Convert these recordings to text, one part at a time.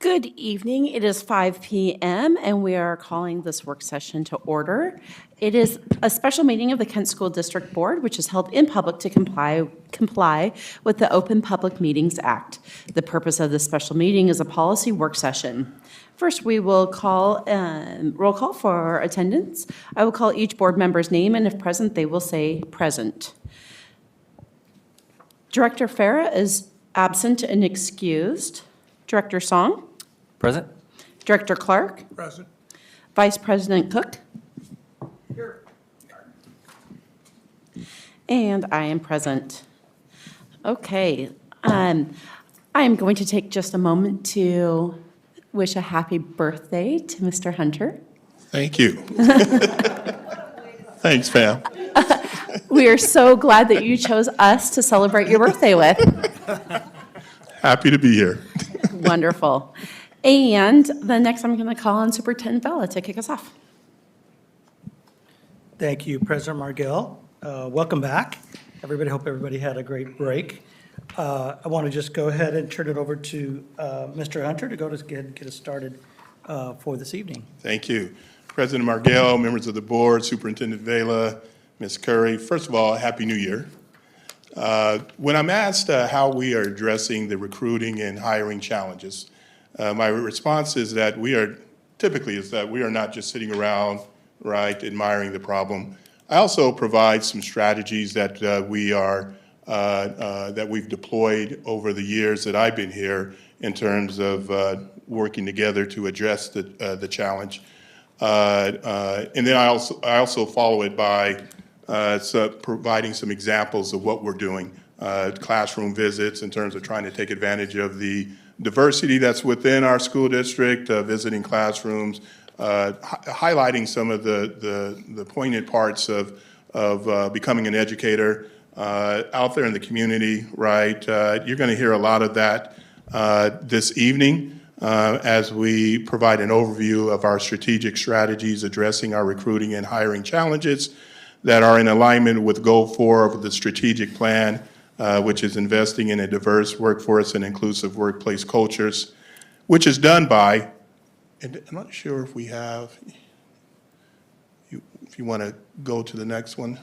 Good evening. It is 5 p.m. and we are calling this work session to order. It is a special meeting of the Kent School District Board, which is held in public to comply with the Open Public Meetings Act. The purpose of this special meeting is a policy work session. First, we will call roll call for attendance. I will call each board member's name, and if present, they will say present. Director Farah is absent and excused. Director Song? Present. Director Clark? Present. Vice President Cook? Here. And I am present. Okay. I am going to take just a moment to wish a happy birthday to Mr. Hunter. Thank you. Thanks, Pam. We are so glad that you chose us to celebrate your birthday with. Happy to be here. Wonderful. And the next I'm going to call on Superintendent Vela to kick us off. Thank you, President Margell. Welcome back. Hope everybody had a great break. I want to just go ahead and turn it over to Mr. Hunter to go ahead and get us started for this evening. Thank you. President Margell, members of the board, Superintendent Vela, Ms. Curry, first of all, Happy New Year. When I'm asked how we are addressing the recruiting and hiring challenges, my response is that we are not just sitting around, right, admiring the problem. I also provide some strategies that we've deployed over the years that I've been here in terms of working together to address the challenge. And then I also follow it by providing some examples of what we're doing, classroom visits in terms of trying to take advantage of the diversity that's within our school district, visiting classrooms, highlighting some of the poignant parts of becoming an educator out there in the community, right? You're going to hear a lot of that this evening as we provide an overview of our strategic strategies addressing our recruiting and hiring challenges that are in alignment with Goal 4 of the strategic plan, which is investing in a diverse workforce and inclusive workplace cultures, which is done by, and I'm not sure if we have, if you want to go to the next one.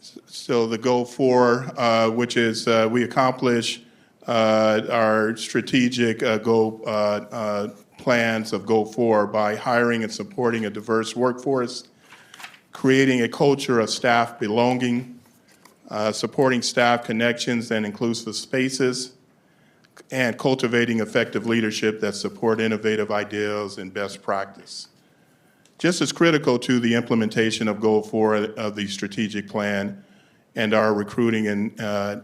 So the Goal 4, which is we accomplish our strategic goal plans of Goal 4 by hiring and supporting a diverse workforce, creating a culture of staff belonging, supporting staff connections and inclusive spaces, and cultivating effective leadership that support innovative ideas and best practice. Just as critical to the implementation of Goal 4 of the strategic plan and our recruiting and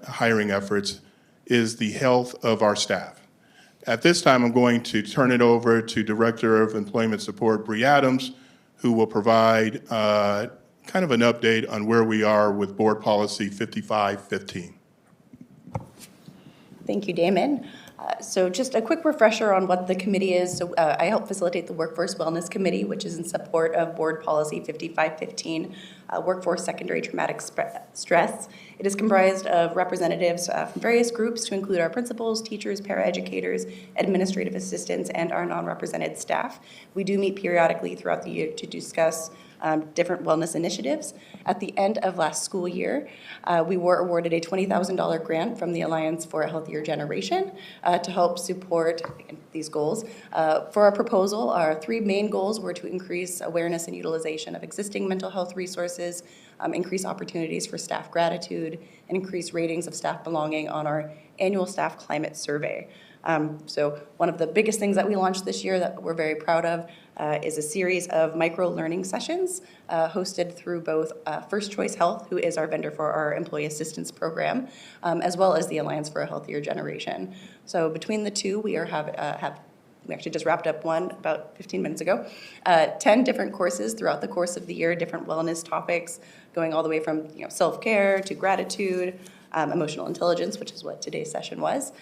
hiring efforts is the health of our staff. At this time, I'm going to turn it over to Director of Employment Support, Bree Adams, who will provide kind of an update on where we are with Board Policy 5515. Thank you, Damon. So just a quick refresher on what the committee is. So I help facilitate the Workforce Wellness Committee, which is in support of Board Policy 5515, Workforce Secondary Traumatic Stress. It is comprised of representatives from various groups to include our principals, teachers, paraeducators, administrative assistants, and our non-represented staff. We do meet periodically throughout the year to discuss different wellness initiatives. At the end of last school year, we were awarded a $20,000 grant from the Alliance for a Healthier Generation to help support these goals. For our proposal, our three main goals were to increase awareness and utilization of existing mental health resources, increase opportunities for staff gratitude, and increase ratings of staff belonging on our annual staff climate survey. So one of the biggest things that we launched this year that we're very proud of is a series of micro-learning sessions hosted through both First Choice Health, who is our vendor for our employee assistance program, as well as the Alliance for a Healthier Generation. So between the two, we we actually just wrapped up one about 15 minutes ago, 10 different courses throughout the course of the year, different wellness topics, going all the way from self-care to gratitude, emotional intelligence, which is what today's session was.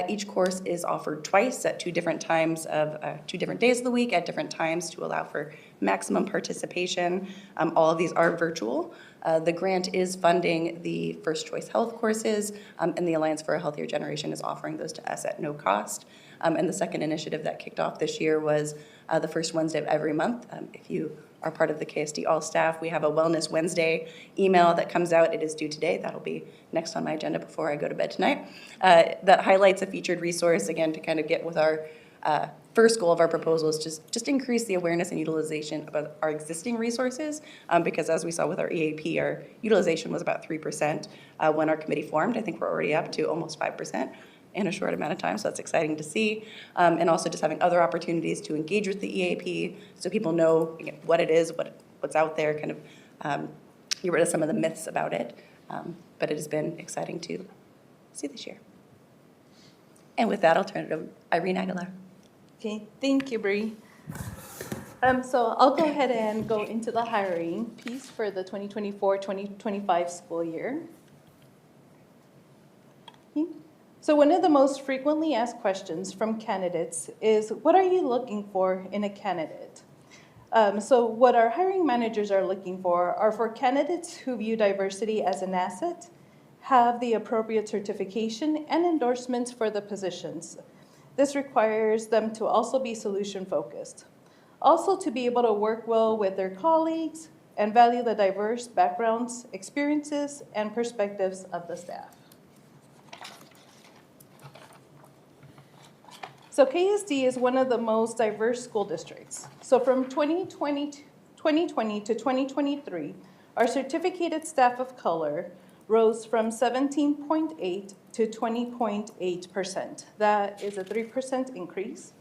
Each course is offered twice at two different times of 2 different days of the week at different times to allow for maximum participation. All of these are virtual. The grant is funding the First Choice Health courses, and the Alliance for a Healthier Generation is offering those to us at no cost. And the second initiative that kicked off this year was the first Wednesday of every month. If you are part of the KSD All Staff, we have a Wellness Wednesday email that comes out. It is due today. That'll be next on my agenda before I go to bed tonight. That highlights a featured resource, again, to kind of get with our first goal of our proposal is just increase the awareness and utilization of our existing resources, because as we saw with our EAP, our utilization was about 3% when our committee formed. I think we're already up to almost 5% in a short amount of time, so that's exciting to see. And also just having other opportunities to engage with the EAP so people know what it is, what's out there, kind of get rid of some of the myths about it. But it has been exciting to see this year. And with that, I'll turn it over to Irene Aguilar. Okay, thank you, Bree. So I'll go ahead and go into the hiring piece for the 2024-2025 school year. Okay. So one of the most frequently asked questions from candidates is, what are you looking for in a candidate? So what our hiring managers are looking for are for candidates who view diversity as an asset, have the appropriate certification and endorsements for the positions. This requires them to also be solution-focused. Also to be able to work well with their colleagues and value the diverse backgrounds, experiences, and perspectives of the staff. So KSD is one of the most diverse school districts. So from 2020 to 2023, our certificated staff of color rose from 17.8 to 20.8%. That is a 3% increase.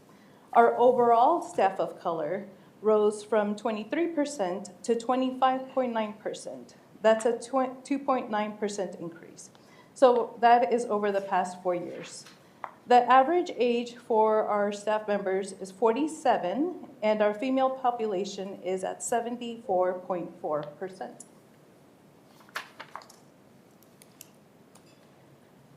Our overall staff of color rose from 23% to 25.9%. That's a 2.9% increase. So that is over the past 4 years. The average age for our staff members is 47, and our female population is at 74.4%.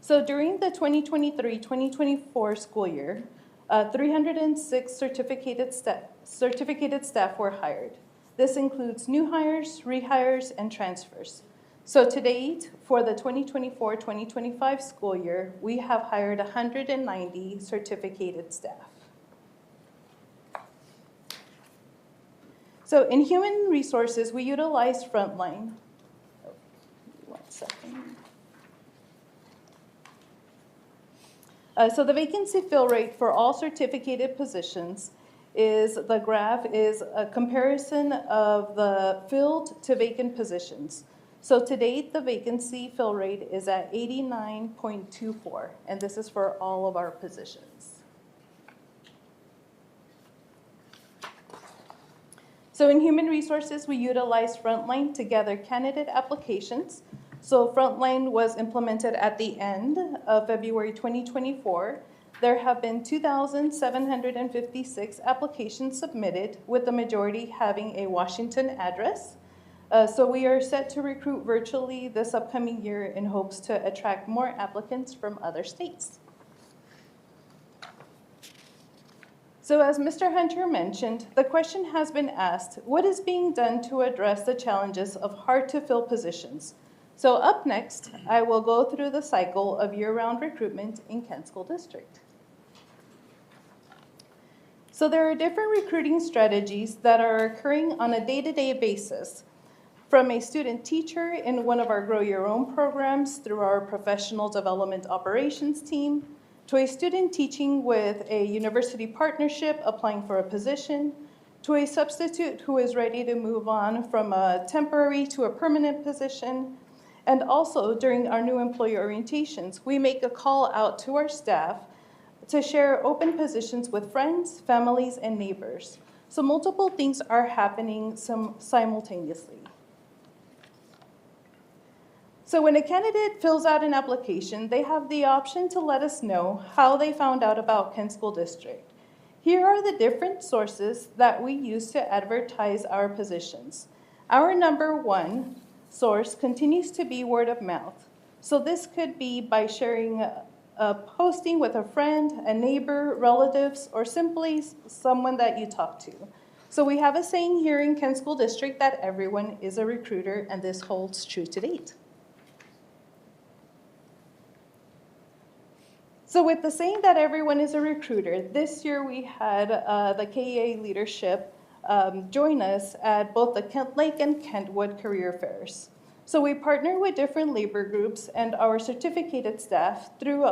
So during the 2023-2024 school year, 306 certificated staff were hired. This includes new hires, rehires, and transfers. So to date, for the 2024-2025 school year, we have hired 190 certificated staff. So in human resources, we utilize frontline. Oh, 1 second. So the vacancy fill rate for all certificated positions is, the graph is a comparison of the filled to vacant positions. So to date, the vacancy fill rate is at 89.24, and this is for all of our positions. So in human resources, we utilize Frontline to gather candidate applications. So Frontline was implemented at the end of February 2024. There have been 2,756 applications submitted, with the majority having a Washington address. So we are set to recruit virtually this upcoming year in hopes to attract more applicants from other states. So as Mr. Hunter mentioned, the question has been asked, what is being done to address the challenges of hard-to-fill positions? So up next, I will go through the cycle of year-round recruitment in Kent School District. So there are different recruiting strategies that are occurring on a day-to-day basis, from a student teacher in one of our Grow Your Own programs through our professional development operations team, to a student teaching with a university partnership applying for a position, to a substitute who is ready to move on from a temporary to a permanent position. And also during our new employee orientations, we make a call out to our staff to share open positions with friends, families, and neighbors. So multiple things are happening simultaneously. So when a candidate fills out an application, they have the option to let us know how they found out about Kent School District. Here are the different sources that we use to advertise our positions. Our number one source continues to be word of mouth. So this could be by sharing a posting with a friend, a neighbor, relatives, or simply someone that you talk to. So we have a saying here in Kent School District that everyone is a recruiter, and this holds true to date. So with the saying that everyone is a recruiter, this year we had the KEA leadership join us at both the Kent Lake and Kentwood career fairs. So we partner with different labor groups and our certificated staff through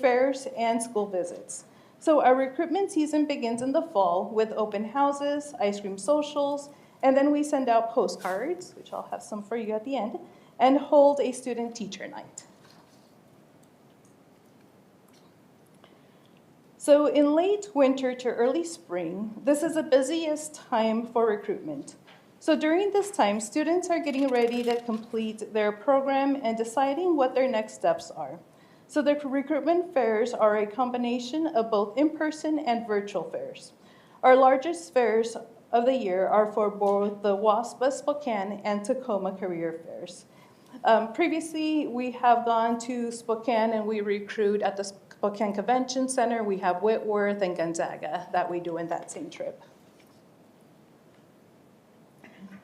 fairs and school visits. So our recruitment season begins in the fall with open houses, ice cream socials, and then we send out postcards, which I'll have some for you at the end, and hold a student-teacher night. So in late winter to early spring, this is the busiest time for recruitment. So during this time, students are getting ready to complete their program and deciding what their next steps are. So the recruitment fairs are a combination of both in-person and virtual fairs. Our largest fairs of the year are for both the WASPA Spokane and Tacoma career fairs. Previously, we have gone to Spokane and we recruit at the Spokane Convention Center. We have Whitworth and Gonzaga that we do in that same trip.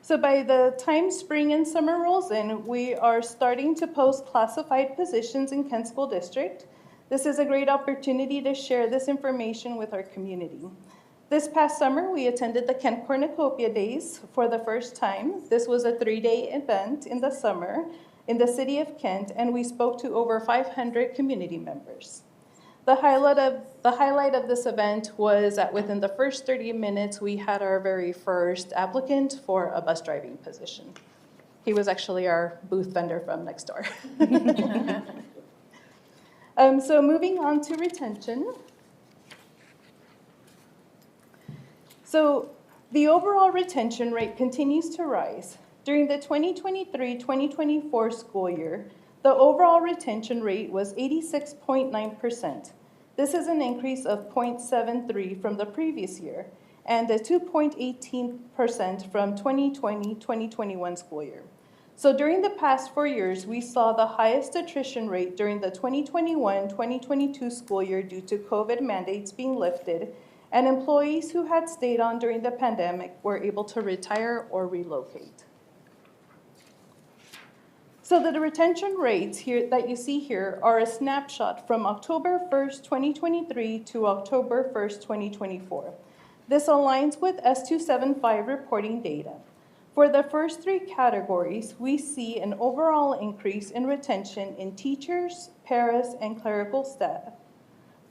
So by the time spring and summer rolls in, we are starting to post classified positions in Kent School District. This is a great opportunity to share this information with our community. This past summer, we attended the Kent Cornucopia Days for the first time. This was a 3-day event in the summer in the city of Kent, and we spoke to over 500 community members. The highlight of this event was that within the first 30 minutes, we had our very first applicant for a bus driving position. He was actually our booth vendor from next door. So moving on to retention. So the overall retention rate continues to rise. During the 2023-2024 school year, the overall retention rate was 86.9%. This is an increase of 0.73 from the previous year and a 2.18% from 2020-2021 school year. So during the past 4 years, we saw the highest attrition rate during the 2021-2022 school year due to COVID mandates being lifted, and employees who had stayed on during the pandemic were able to retire or relocate. So the retention rates here that you see here are a snapshot from October 1st, 2023 to October 1st, 2024. This aligns with S275 reporting data. For the first 3 categories, we see an overall increase in retention in teachers, paras, and clerical staff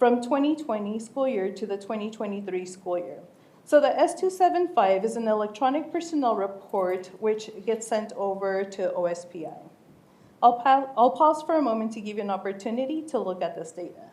from 2020 school year to the 2023 school year. So the S275 is an electronic personnel report which gets sent over to OSPI. I'll pause for a moment to give you an opportunity to look at this data.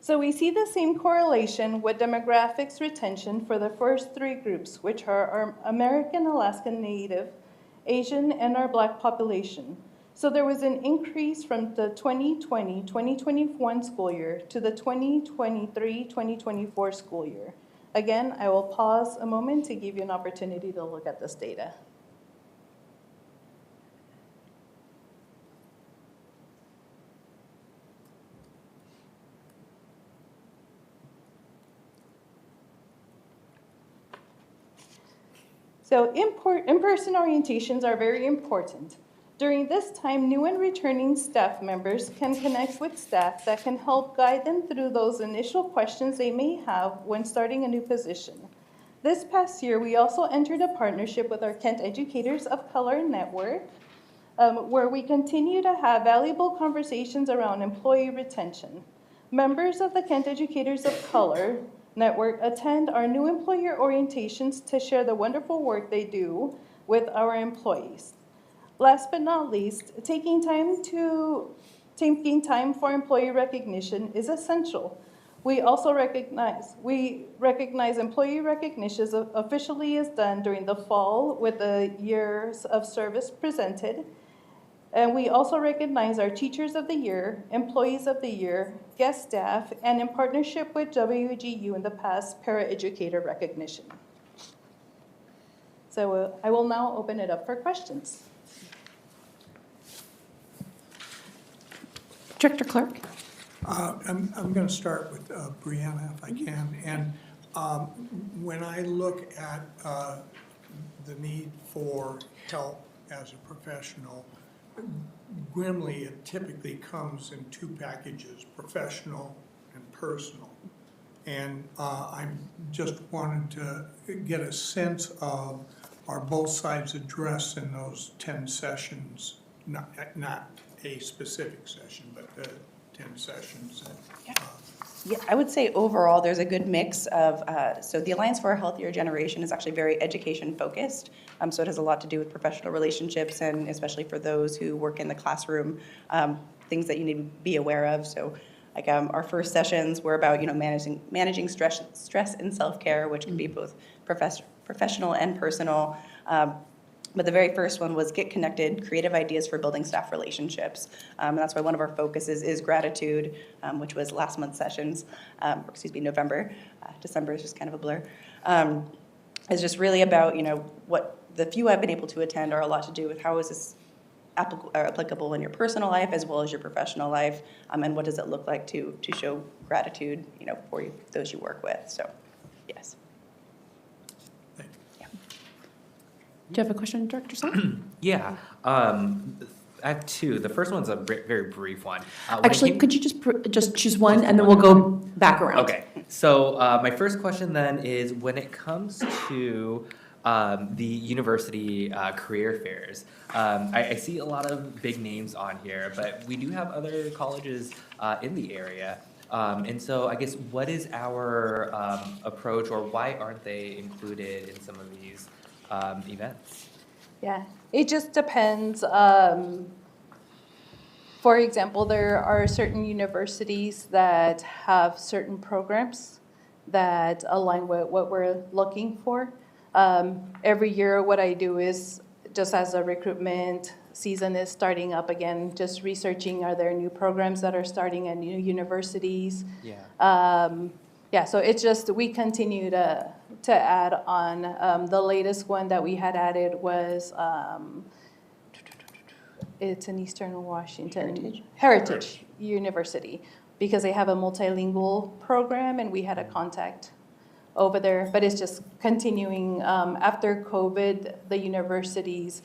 So we see the same correlation with demographics retention for the first 3 groups, which are our American Alaskan Native, Asian, and our Black population. So there was an increase from the 2020-2021 school year to the 2023-2024 school year. Again, I will pause a moment to give you an opportunity to look at this data. So in-person orientations are very important. During this time, new and returning staff members can connect with staff that can help guide them through those initial questions they may have when starting a new position. This past year, we also entered a partnership with our Kent Educators of Color Network, where we continue to have valuable conversations around employee retention. Members of the Kent Educators of Color Network attend our new employer orientations to share the wonderful work they do with our employees. Last but not least, taking time for employee recognition is essential. We recognize employee recognition officially is done during the fall with the years of service presented. And we also recognize our Teachers of the Year, Employees of the Year, guest staff, and in partnership with WGU in the past, paraeducator recognition. So I will now open it up for questions. Director Clark? I'm going to start with Brianna, if I can. And when I look at the need for help as a professional, grimly, it typically comes in two packages, professional and personal. And I'm just wanted to get a sense of, are both sides addressed in those 10 sessions, not a specific session, but the 10 sessions? Yeah, I would say overall, there's a good mix of, so the Alliance for a Healthier Generation is actually very education focused. So it has a lot to do with professional relationships, and especially for those who work in the classroom, things that you need to be aware of. So like our first sessions were about, managing stress and self-care, which can be both professional and personal. But the very first one was get connected, creative ideas for building staff relationships. And that's why one of our focuses is gratitude, which was last month's sessions, November. December is just kind of a blur. It's just really about, what the few I've been able to attend are a lot to do with how is this applicable in your personal life as well as your professional life, and what does it look like to show gratitude, for those you work with. So, yes. Do you have a question, Director Song? Yeah, I have two. The first one's a very brief one. Actually, could you just choose one, and then we'll go back around? Okay, so my first question then is, when it comes to the university career fairs, I see a lot of big names on here, but we do have other colleges in the area. And so I guess, what is our approach, or why aren't they included in some of these events? Yeah, it just depends. For example, there are certain universities that have certain programs that align with what we're looking for. Every year, what I do is, just as a recruitment season is starting up again, just researching, are there new programs that are starting at new universities? Yeah. So it's just, we continue to add on. The latest one that we had added was, it's in Eastern Washington. Heritage University, because they have a multilingual program, and we had a contact over there. But it's just continuing. After COVID, the universities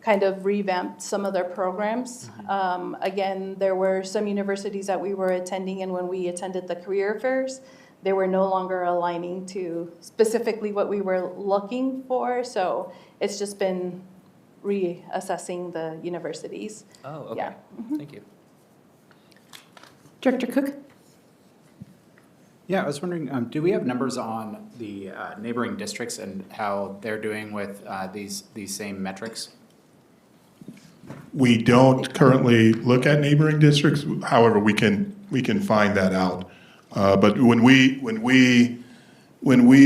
kind of revamped some of their programs. Again, there were some universities that we were attending, and when we attended the career fairs, they were no longer aligning to specifically what we were looking for. So it's just been reassessing the universities. Oh, okay. Yeah. Thank you. Director Cook? Yeah, I was wondering, do we have numbers on the neighboring districts and how they're doing with these same metrics? We don't currently look at neighboring districts. However, we can find that out. But when we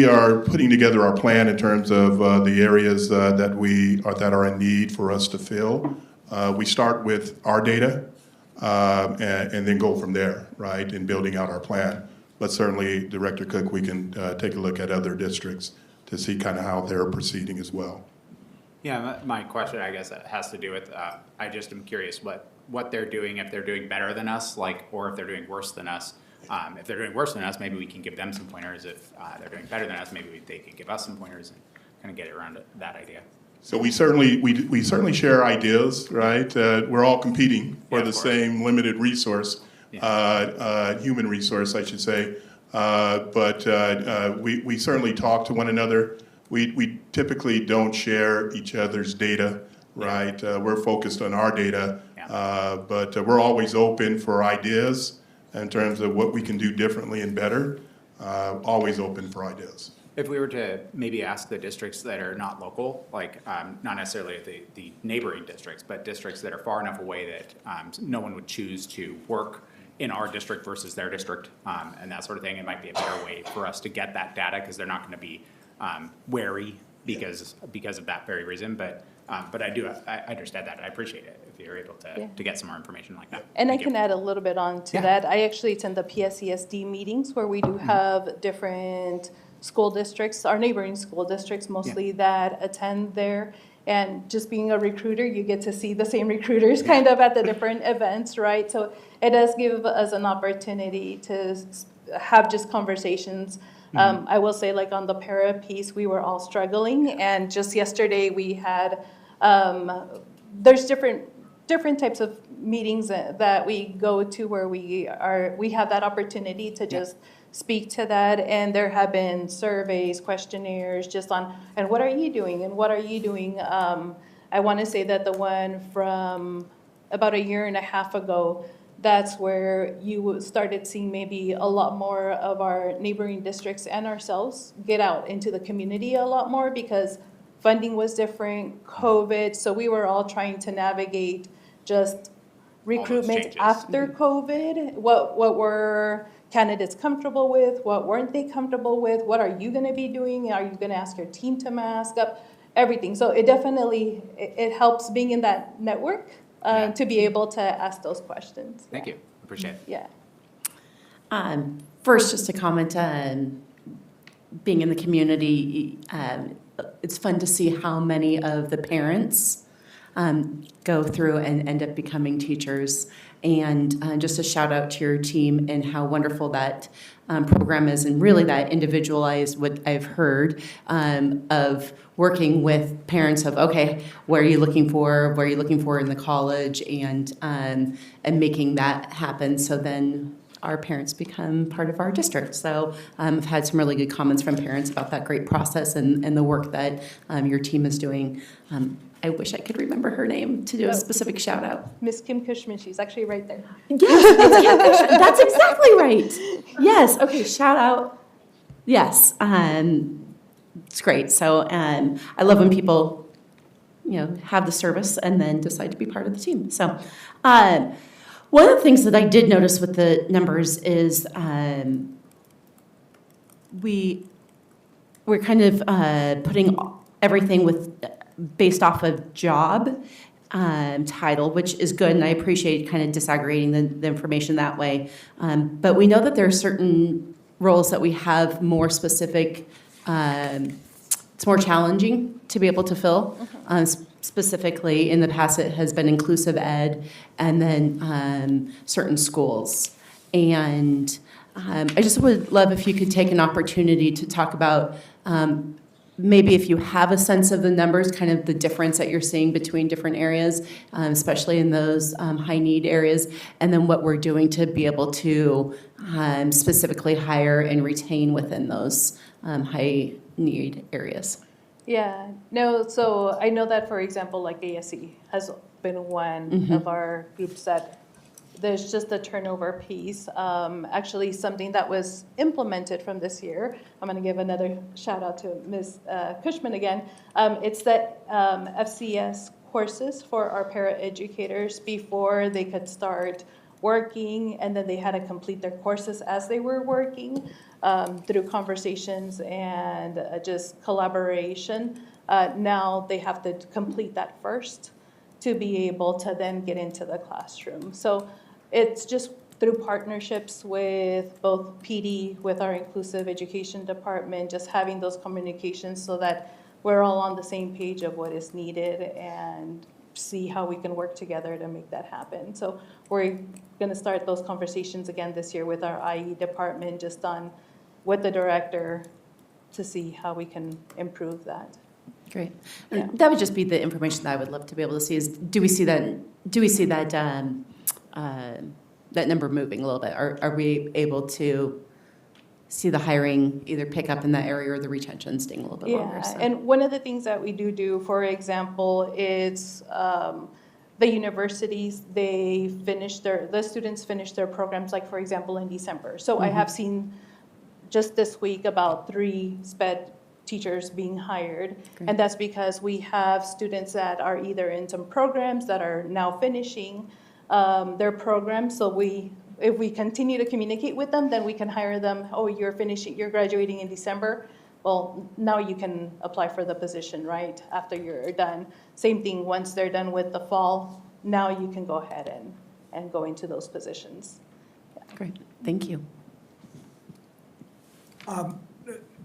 are putting together our plan in terms of the areas that are in need for us to fill, we start with our data and then go from there, right, in building out our plan. But certainly, Director Cook, we can take a look at other districts to see kind of how they're proceeding as well. Yeah, my question, I guess, has to do with, I just am curious what they're doing, if they're doing better than us, or if they're doing worse than us. If they're doing worse than us, maybe we can give them some pointers. If they're doing better than us, maybe they can give us some pointers and kind of get around that idea. So we certainly share ideas, right? We're all competing for the same limited resource, human resource, I should say. But we certainly talk to one another. We typically don't share each other's data, right? We're focused on our data, but we're always open for ideas in terms of what we can do differently and better. Always open for ideas. If we were to maybe ask the districts that are not local, like not necessarily the neighboring districts, but districts that are far enough away that no one would choose to work in our district versus their district, and that sort of thing, it might be a better way for us to get that data, because they're not going to be wary, because of that very reason, but I understand that. I appreciate it if you're able to get some more information like that. And I Thank you. can add a little bit on to Yeah. that. I actually attend the PSESD meetings where we do have different school districts, our neighboring school districts mostly, that attend there. And just being a recruiter, you get to see the same recruiters kind of at the different events, right? So it does give us an opportunity to have just conversations. I will say, like on the para piece, we were all struggling, and just yesterday we had, there's different types of meetings that we go to where we have that opportunity to just speak to that, and there have been surveys, questionnaires, just on, and what are you doing, and what are you doing? I want to say that the one from about a year and a half ago, that's where you started seeing maybe a lot more of our neighboring districts and ourselves get out into the community a lot more, because funding was different, COVID, so we were all trying to navigate just recruitment changes. after COVID. What were candidates comfortable with? What weren't they comfortable with? What are you gonna be doing? Are you gonna ask your team to mask up? Everything. So it definitely, it helps being in that network to be able to ask those questions. Thank you. Appreciate it. Yeah. First, just a comment on being in the community. It's fun to see how many of the parents go through and end up becoming teachers. And just a shout out to your team and how wonderful that program is, and really that individualized, what I've heard of working with parents of, okay, what are you looking for? What are you looking for in the college? And making that happen. So then our parents become part of our district. So I've had some really good comments from parents about that great process and the work that your team is doing. I wish I could remember her name to do a specific shout out. Miss Kim Cushman, she's actually right there. Yes, it's Kim Cushman. That's exactly right. Yes, okay, shout out. Yes, it's great. So I love when people, have the service and then decide to be part of the team. So one of the things that I did notice with the numbers is we're kind of putting everything based off of job title, which is good, and I appreciate kind of disaggregating the information that way. But we know that there are certain roles that we have more specific, it's more challenging to be able to fill. Specifically, in the past, it has been inclusive ed and then certain schools. And I just would love if you could take an opportunity to talk about maybe if you have a sense of the numbers, kind of the difference that you're seeing between different areas, especially in those high need areas, and then what we're doing to be able to specifically hire and retain within those high need areas. Yeah, no, so I know that, for example, like ASE has been one of our groups that there's just a turnover piece. Actually, something that was implemented from this year, I'm going to give another shout out to Ms. Cushman again. It's that FCS courses for our paraeducators before they could start working, and then they had to complete their courses as they were working through conversations and just collaboration. Now they have to complete that first to be able to then get into the classroom. So it's just through partnerships with both PD, with our inclusive education department, just having those communications so that we're all on the same page of what is needed and see how we can work together to make that happen. So we're going to start those conversations again this year with our IE department, just on with the director to see how we can improve that. Great. Yeah. That would just be the information that I would love to be able to see is, do we see that that number moving a little bit? Are we able to see the hiring either pick up in that area or the retention staying a little bit longer? Yeah, and one of the things that we do, for example, is the universities, the students finish their programs, like for example, in December. So I have seen just this week about 3 SPED teachers being hired. Great. And that's because we have students that are either in some programs that are now finishing their programs. So if we continue to communicate with them, then we can hire them. Oh, you're graduating in December. well, now you can apply for the position, right, after you're done. Same thing, once they're done with the fall, now you can go ahead and go into those positions. Great, thank you.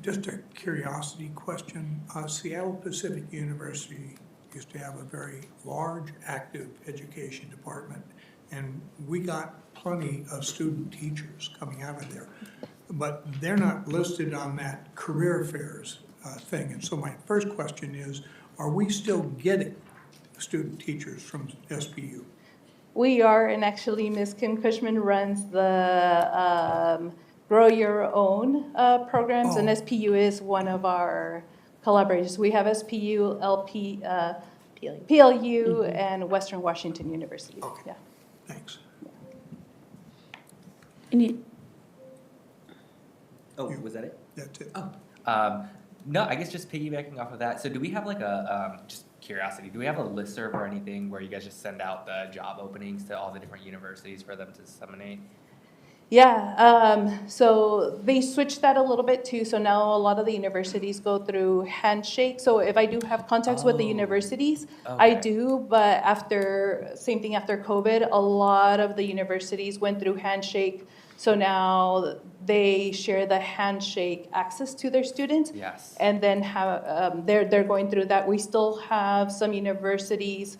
Just a curiosity question. Seattle Pacific University used to have a very large, active education department, and we got plenty of student teachers coming out of there. But they're not listed on that career fairs thing. And so my first question is, are we still getting student teachers from SPU? We are, and actually Ms. Kim Cushman runs the Grow Your Own programs, and Oh. SPU is one of our collaborators. We have SPU, PLU, and Western Washington University. Okay. Yeah. Thanks. Any, Oh, was that it? That's it. No, I guess just piggybacking off of that. So do we have like a, just curiosity, do we have a listserv or anything where you guys just send out the job openings to all the different universities for them to disseminate? Yeah, so they switched that a little bit too. So now a lot of the universities go through handshake. So if I do have contacts with the Oh. universities, I Okay. do. But same thing after COVID, a lot of the universities went through handshake. So now they share the handshake access to their students. Yes. And then they're going through that. We still have some universities,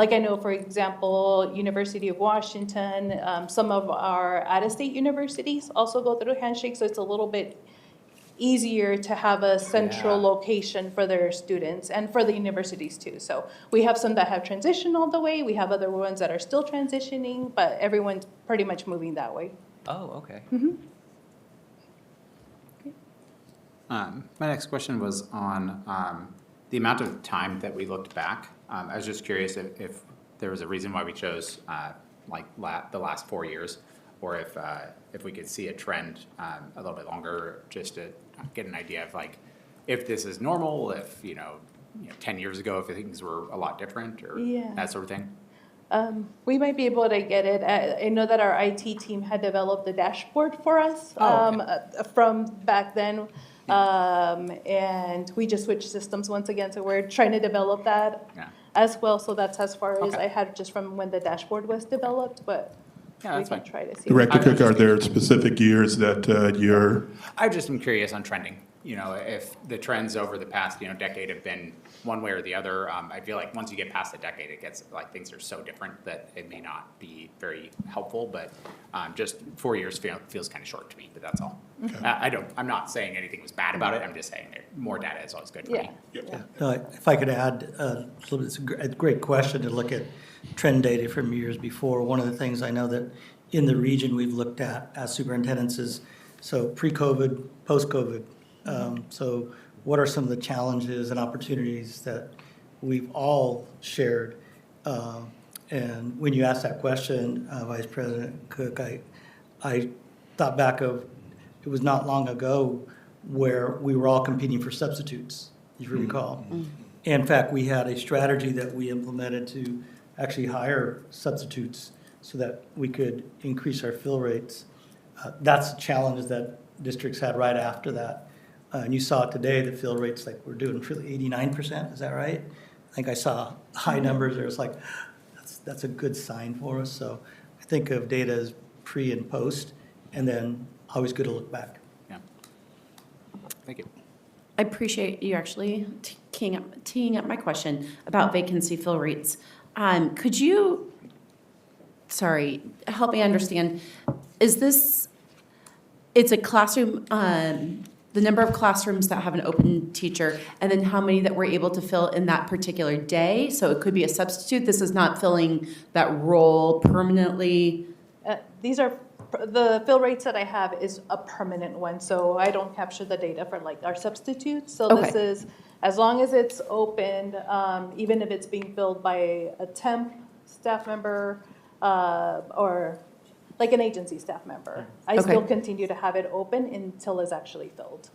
like I know, for example, University of Washington, some of our out-of-state universities also go through handshake, so it's a little bit easier to have a central Yeah. location for their students and for the universities too. So we have some that have transitioned all the way, we have other ones that are still transitioning, but everyone's pretty much moving that way. Oh, okay. My next question was on the amount of time that we looked back. I was just curious if there was a reason why we chose the last 4 years, or if we could see a trend a little bit longer, just to get an idea of like if this is normal, if 10 years ago if things were a lot different, or Yeah. that sort of thing. We might be able to get it. I know that our IT team had developed a dashboard for us from back then. And we just switched systems once again, so we're trying to develop that Yeah. as well. So that's as far as Okay. I had just from when the dashboard was developed, but Yeah, we that's can fine. try to see. Director Cook, are there specific years that you're, I just am curious on trending. If the trends over the past, decade have been one way or the other. I feel like once you get past a decade, it gets like things are so different that it may not be very helpful. But just 4 years feels kind of short to me. But that's all. I'm not saying anything was bad about it. I'm just saying that more data is always good for Yeah. me. If I could add, it's a great question to look at trend data from years before. One of the things I know that in the region we've looked at as superintendents is, so pre-COVID, post-COVID. So what are some of the challenges and opportunities that we've all shared? And when you asked that question, Vice President Cook, I thought back of, it was not long ago where we were all competing for substitutes, if you recall. In fact, we had a strategy that we implemented to actually hire substitutes so that we could increase our fill rates. That's a challenge that districts had right after that. And you saw today, the fill rates, like we're doing really 89%, is that right? I think I saw high numbers there. It's like, that's a good sign for us. So I think of data as pre and post, and then always good to look back. Thank you. I appreciate you actually teeing up my question about vacancy fill rates. Could you, help me understand, it's a classroom, the number of classrooms that have an open teacher, and then how many that we're able to fill in that particular day? So it could be a substitute. This is not filling that role permanently. These are, the fill rates that I have is a permanent one, so I don't capture the data for like our substitutes. So this Okay. is, as long as it's opened, even if it's being filled by a temp staff member, or like an agency staff member, I Okay. still continue to have it open until it's actually filled.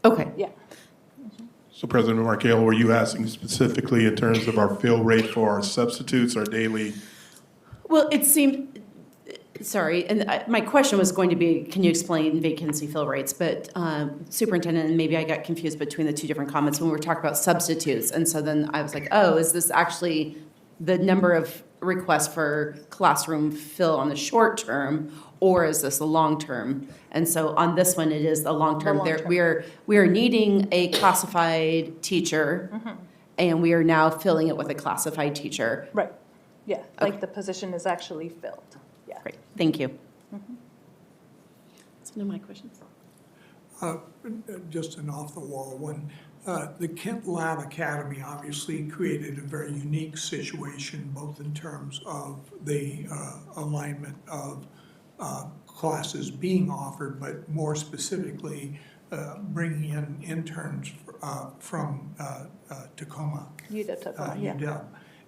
Okay. Yeah. so President Markell, were you asking specifically in terms of our fill rate for our substitutes, our daily? Well, it seemed, Sorry, and my question was going to be, can you explain vacancy fill rates? But superintendent, and maybe I got confused between the two different comments when we were talking about substitutes. And so then I was like, oh, is this actually the number of requests for classroom fill on the short term, or is this the long term? And so on this one, it is the long term. long There, term. we are needing a classified teacher, and we are now filling it with a classified teacher. Right, yeah, like the position is actually filled, yeah. Great, thank you. That's one of my questions. Just an off-the-wall one. The Kent Lab Academy obviously created a very unique situation, both in terms of the alignment of classes being offered, but more specifically, bringing in interns from Tacoma. Tacoma, yeah. UW.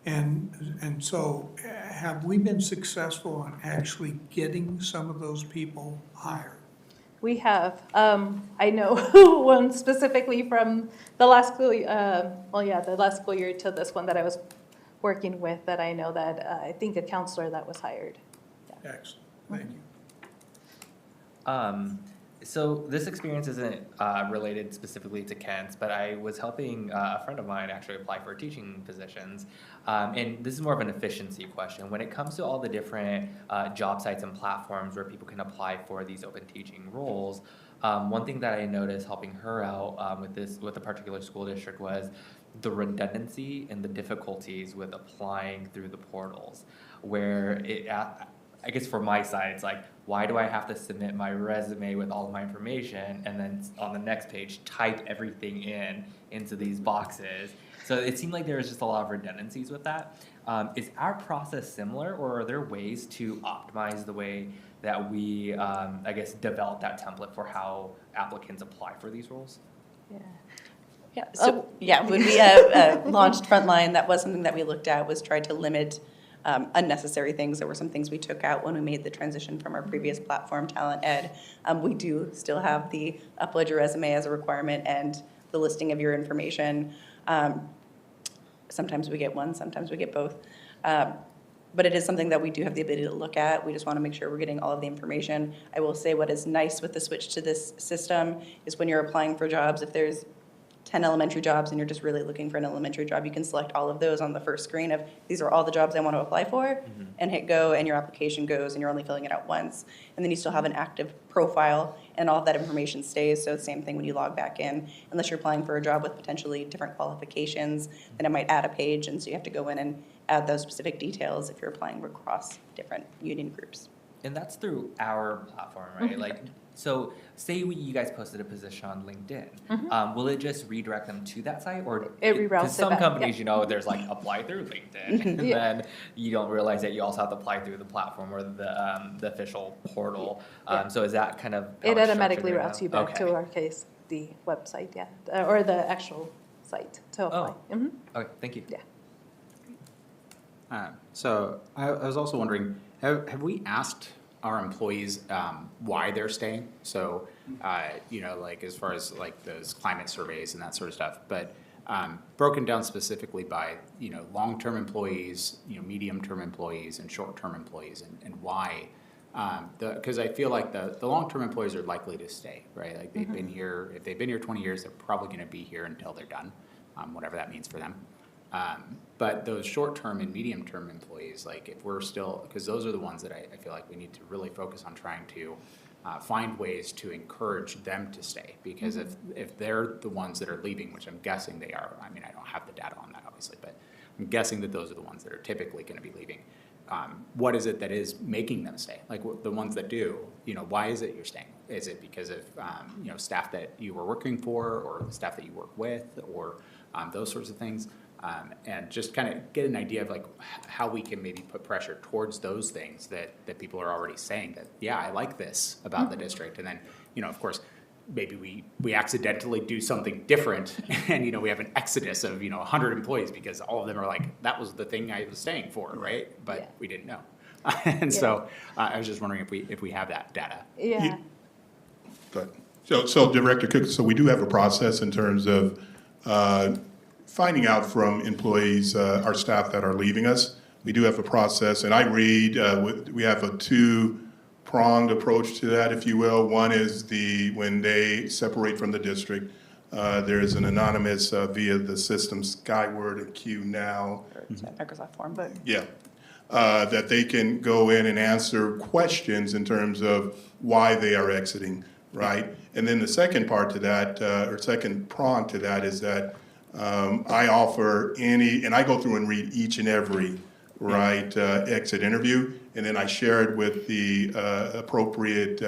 And so have we been successful in actually getting some of those people hired? We have, I know one specifically from the last school, the last school year to this one that I was working with, that I know that, I think a counselor that was hired. Excellent, thank you. So this experience isn't related specifically to Kent, but I was helping a friend of mine actually apply for teaching positions. And this is more of an efficiency question. When it comes to all the different job sites and platforms where people can apply for these open teaching roles, one thing that I noticed helping her out with a particular school district was the redundancy and the difficulties with applying through the portals, where I guess for my side, it's like, why do I have to submit my resume with all of my information and then on the next page type everything into these boxes? So it seemed like there was just a lot of redundancies with that. Is our process similar, or are there ways to optimize the way that we, I guess, develop that template for how applicants apply for these roles? Yeah. Yeah, so, when we launched Frontline, that was something that we looked at, was tried to limit unnecessary things. There were some things we took out when we made the transition from our previous platform, Talent Ed. We do still have the upload your resume as a requirement and the listing of your information. Sometimes we get one, sometimes we get both. But it is something that we do have the ability to look at. We just want to make sure we're getting all of the information. I will say what is nice with the switch to this system is when you're applying for jobs, if there's 10 elementary jobs and you're just really looking for an elementary job, you can select all of those on the first screen of these are all the jobs I want to apply for, and hit go, and your application goes, and you're only filling it out once. And then you still have an active profile, and all of that information stays. So same thing when you log back in, unless you're applying for a job with potentially different qualifications, then it might add a page, and so you have to go in and add those specific details if you're applying across different union groups. And that's through our platform, right? Like, so say you guys posted a position on LinkedIn. Will it just redirect them to that site, or It reroutes because it some back, companies, yeah. you know, there's like apply through LinkedIn, and Yeah. then you don't realize that you also have to apply through the platform or the official portal. Yeah. So is that kind of how It it's automatically structured right routes now? you back Okay. to our KSD website, yeah, or the actual site to apply. Oh. Okay, thank you. Yeah. So I was also wondering, have we asked our employees why they're staying? So, you know, like as far as like those climate surveys and that sort of stuff, but broken down specifically by, you know, long-term employees, you know, medium-term employees and short-term employees, and why. Because I feel like the long-term employees are likely to stay, right? Like they've been here, if they've been here 20 years, they're probably going to be here until they're done, whatever that means for them. But those short-term and medium-term employees, like if we're still, because those are the ones that I feel like we need to really focus on trying to find ways to encourage them to stay. Because if they're the ones that are leaving, which I'm guessing they are, I mean, I don't have the data on that obviously, but I'm guessing that those are the ones that are typically going to be leaving. What is it that is making them stay? Like the ones that do, you know, why is it you're staying? Is it because of, you know, staff that you were working for, or the staff that you work with, or those sorts of things? And just kind of get an idea of like how we can maybe put pressure towards those things that people are already saying that, yeah, I like this about the district. And then, you know, of course, maybe we accidentally do something different and, you know, we have an exodus of, you know, 100 employees because all of them are like, that was the thing I was staying for, right? But we didn't know. And so I was just wondering if we have that data. Yeah. Go ahead. So Director Cook, so we do have a process in terms of finding out from employees, our staff that are leaving us, we do have a process, and I read, we have a two-pronged approach to that, if you will. One is when they separate from the district, there is an anonymous via the system Skyward and Q Now. Microsoft form, but. Yeah. That they can go in and answer questions in terms of why they are exiting, right? And then the second part to that, or second prong to that is that I offer and I go through and read each and every, right, exit interview, and then I share it with the appropriate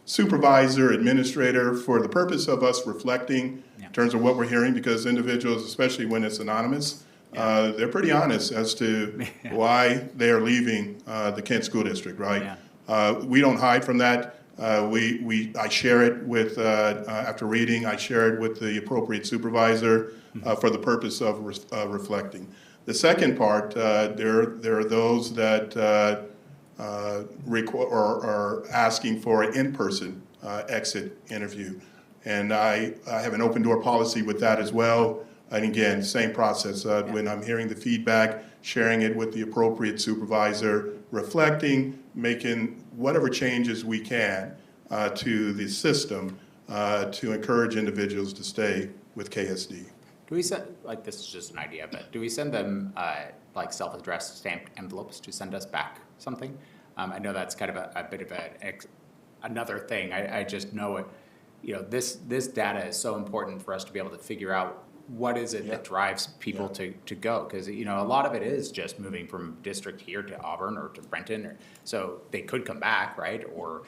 supervisor, administrator, for the purpose of us reflecting in terms of what we're hearing, because individuals, especially when it's anonymous, they're pretty honest as to why they are leaving the Kent School District, right? We don't hide from that. I share it with, after reading, I share it with the appropriate supervisor for the purpose of reflecting. The second part, there are those that are asking for an in-person exit interview. And I have an open door policy with that as well. And again, same process. When I'm hearing the feedback, sharing it with the appropriate supervisor, reflecting, making whatever changes we can to the system to encourage individuals to stay with KSD. Do we send, like, this is just an idea, but do we send them like self-addressed stamped envelopes to send us back something? I know that's kind of a bit of another thing. I just know it. You know, this data is so important for us to be able to figure out what is it that drives people to go? Because, you know, a lot of it is just moving from district here to Auburn or to Brenton, so they could come back, right? Or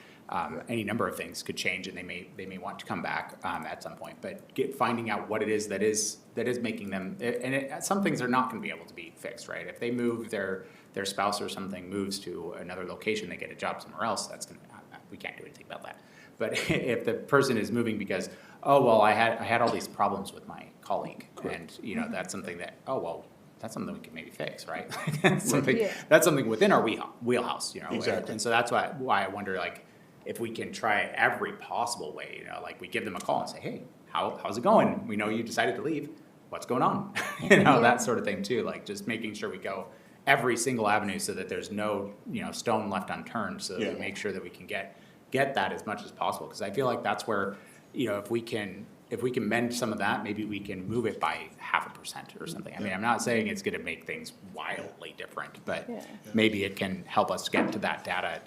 any number of things could change, and they may want to come back at some point. But finding out what it is that is making them, and some things are not going to be able to be fixed, right? If they move their spouse or something moves to another location, they get a job somewhere else. We can't do anything about that. But if the person is moving because, oh well, I had all these problems with my colleague, and you know that's something that, oh well, that's something we can maybe fix, right? That's something within our wheelhouse, you know. Exactly. And so that's why I wonder, like, if we can try every possible way, you know, like we give them a call and say, hey, how's it going? We know you decided to leave. What's going on? You know, that sort of thing too. Like just making sure we go every single avenue so that there's no, you know, stone left unturned, so that we make sure that we can get that as much as possible. Because I feel like that's where, you know, if we can mend some of that, maybe we can move it by 0.5% or something. I mean, I'm not saying it's going to make things wildly different, but maybe it can help us get to that data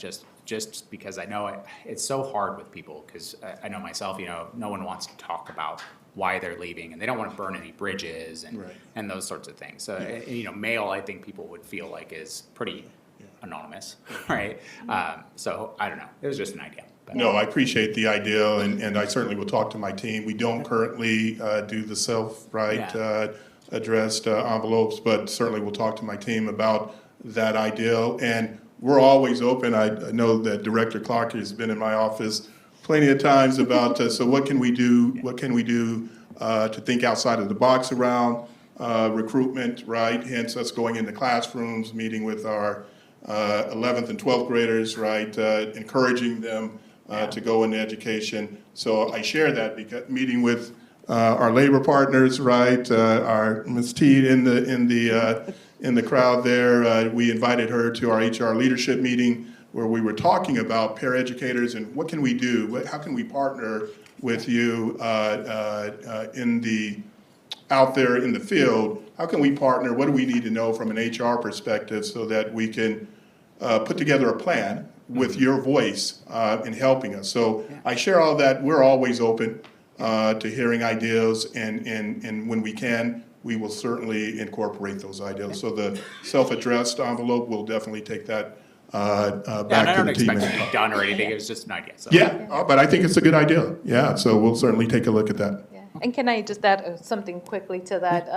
just because I know it's so hard with people, because I know myself, you know, no one wants to talk about why they're leaving, and they don't want to burn any bridges and those sorts of things. So, you know, mail, I think people would feel like is pretty anonymous, right? So I don't know. It was just an idea. But. No, I appreciate the idea, and I certainly will talk to my team. We don't currently do the self-addressed envelopes, but certainly we'll talk to my team about that idea. And we're always open. I know that Director Clark has been in my office plenty of times about, so what can we do? What can we do to think outside of the box around recruitment, right? Hence us going into classrooms, meeting with our 11th and 12th graders, right? Encouraging them to go into education. So I share that because meeting with our labor partners, right? Our Ms. Teed in the crowd there. We invited her to our HR leadership meeting where we were talking about paraeducators and what can we do? How can we partner with you out there in the field? How can we partner? What do we need to know from an HR perspective so that we can put together a plan with your voice in helping us? So I share all that. We're always open to hearing ideas, and when we can, we will certainly incorporate those ideas. So the self-addressed envelope, we'll definitely take that back to the team. I don't expect it to be done or anything. It was just an idea. So. But I think it's a good idea. Yeah, so we'll certainly take a look at that. Yeah. And can I just add something quickly to that?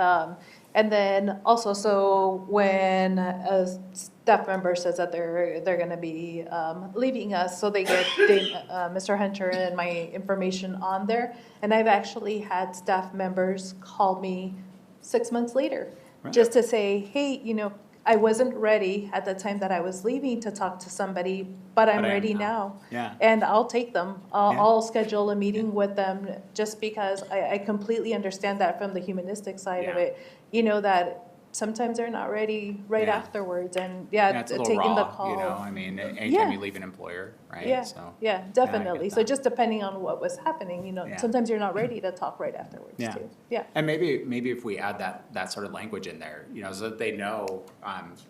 And then also, so when a staff member says that they're going to be leaving us, so they get Mr. Hunter and my information on there. And I've actually had staff members call me 6 months later just to say, hey, you know, I wasn't ready at the time that I was leaving to talk to somebody, but I'm ready now. Yeah. And I'll take them. I'll schedule a meeting with them just because I completely understand that from the humanistic side of it. You know, that sometimes they're not ready right Yeah. afterwards, and Yeah, it's a little taking the raw, call. you know, I mean, anytime Yeah. you leave an employer, right? Yeah, So, yeah, I get definitely. So that. just depending on what was happening, Yeah. sometimes you're not ready to talk right afterwards Yeah. too. Yeah. And maybe if we add that sort of language in there, so that they know,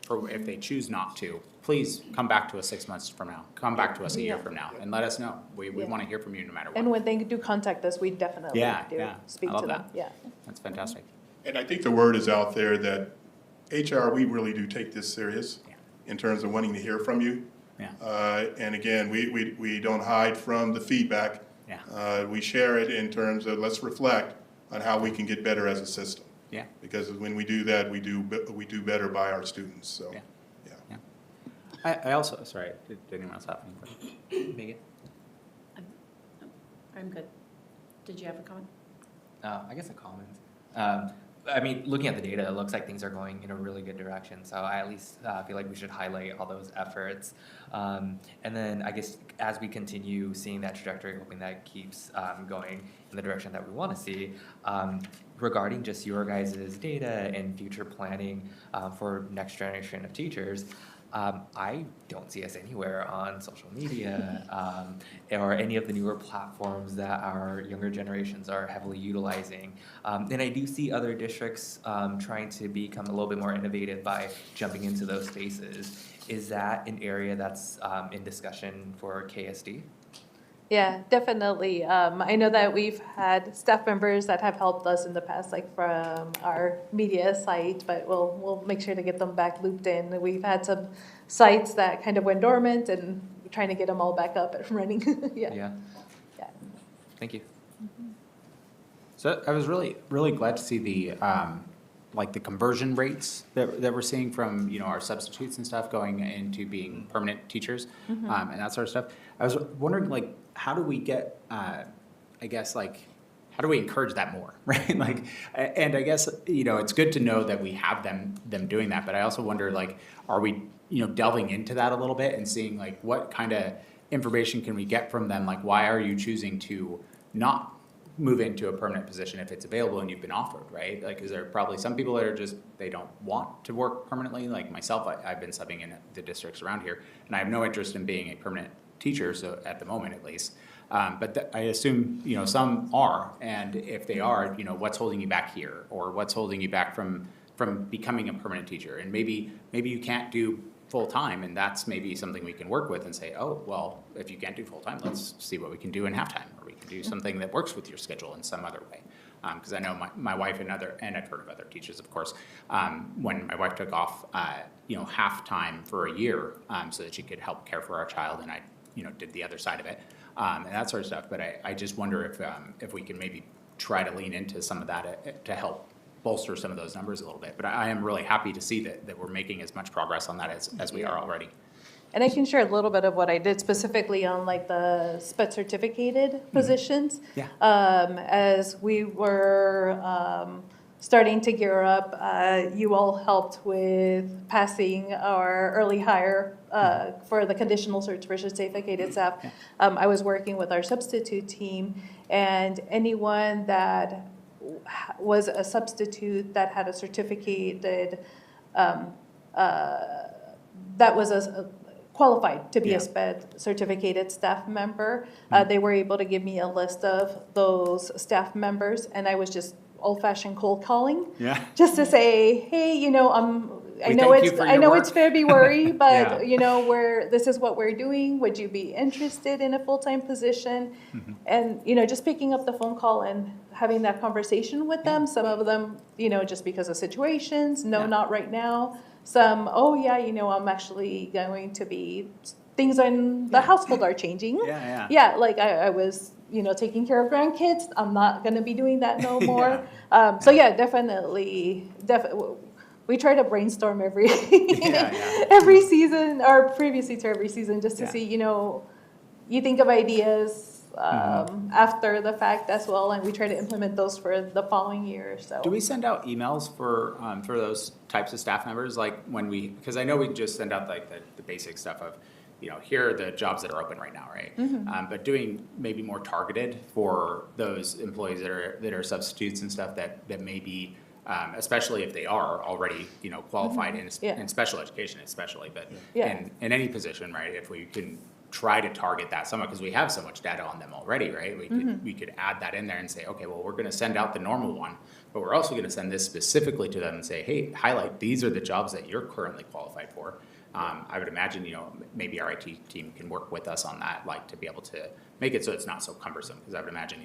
for if they choose not to, please come back to us 6 months from now, come back to us a year Yeah. from now, and let us know. We Yeah. wanna hear from you no matter And what. when they do contact us, we definitely Yeah, do yeah. speak I love to them. that. Yeah. That's fantastic. And I think the word is out there that HR, we really do take this serious Yeah. in terms of wanting to hear from you. Yeah. And again, we don't hide from the feedback. Yeah. We share it in terms of, let's reflect on how we can get better as a system. Yeah. Because when we do that, we do better by our students, so, Yeah. yeah. I also, sorry, did anyone else have any questions? Megan? I'm good. Did you have a comment? I guess a comment. I mean, looking at the data, it looks like things are going in a really good direction. So I at least feel like we should highlight all those efforts. And then I guess as we continue seeing that trajectory, hoping that keeps going in the direction that we want to see, regarding just your guys' data and future planning for next generation of teachers, I don't see us anywhere on social media or any of the newer platforms that our younger generations are heavily utilizing. And I do see other districts trying to become a little bit more innovative by jumping into those spaces. Is that an area that's in discussion for KSD? Yeah, definitely. I know that we've had staff members that have helped us in the past, like from our media site, but we'll make sure to get them back looped in. We've had some sites that kind of went dormant, and we're trying to get them all back up and running. Yeah. Yeah. Yeah. Thank you. So I was really glad to see the, like the conversion rates that we're seeing from, our substitutes and stuff going into being permanent teachers, and that sort of stuff. I was wondering, like, how do we get, I guess, like, how do we encourage that more, right? Like, and I guess, it's good to know that we have them doing that, but I also wonder, like, are we, delving into that a little bit and seeing, like, what kind of information can we get from them? Like, why are you choosing to not move into a permanent position if it's available and you've been offered, right? Like, is there probably some people that are just, they don't want to work permanently? Like myself, I've been subbing in the districts around here, and I have no interest in being a permanent teacher, so at the moment at least. But I assume, some are, and if they are, what's holding you back here? Or what's holding you back from becoming a permanent teacher? And maybe you can't do full-time, and that's maybe something we can work with and say, oh, well, if you can't do full-time, let's see what we can do in half-time, or we can do something that works with your schedule in some other way. Because I know my wife and I've heard of other teachers, of course, when my wife took off, half-time for a year, so that she could help care for our child, and I, did the other side of it, and that sort of stuff. But I just wonder if we can maybe try to lean into some of that to help bolster some of those numbers a little bit. But I am really happy to see that we're making as much progress on that as we are already. And I can share a little bit of what I did specifically on like the SPED certificated positions. Yeah. As we were starting to gear up, you all helped with passing our early hire for the conditional search for certificated staff. I was working with our substitute team, and anyone that was a substitute that had a certificated, that was qualified to be Yeah. a SPED certificated staff member. They were able to give me a list of those staff members, and I was just old-fashioned cold calling. Yeah. Just to say, hey, I We know thank you it's for I your know work. it's February, but Yeah. this is what we're doing. Would you be interested in a full-time position? And just picking up the phone call and having that conversation with them. Some of them, just because of situations, no, Yeah. not right now. Some, oh yeah, I'm actually going to be, things in the household are changing. Yeah. Yeah, like I was, taking care of grandkids. I'm not gonna be doing that no more. So yeah, definitely. We try to brainstorm every Yeah. every season, or previously to every season, just to Yeah. see, you think of ideas after the fact as well, and we try to implement those for the following year. So Do we send out emails for those types of staff members, like because I know we just send out like the basic stuff of, here are the jobs that are open right now, right? But doing maybe more targeted for those employees that are substitutes and stuff that maybe especially if they are already, qualified Yeah. in special education especially, but Yeah. in any position, right, if we can try to target that somewhat, because we have so much data on them already, right? We could add that in there and say, okay, well, we're gonna send out the normal one, but we're also gonna send this specifically to them and say, hey, highlight, these are the jobs that you're currently qualified for. I would imagine, maybe our IT team can work with us on that, like to be able to make it so it's not so cumbersome, because I would imagine,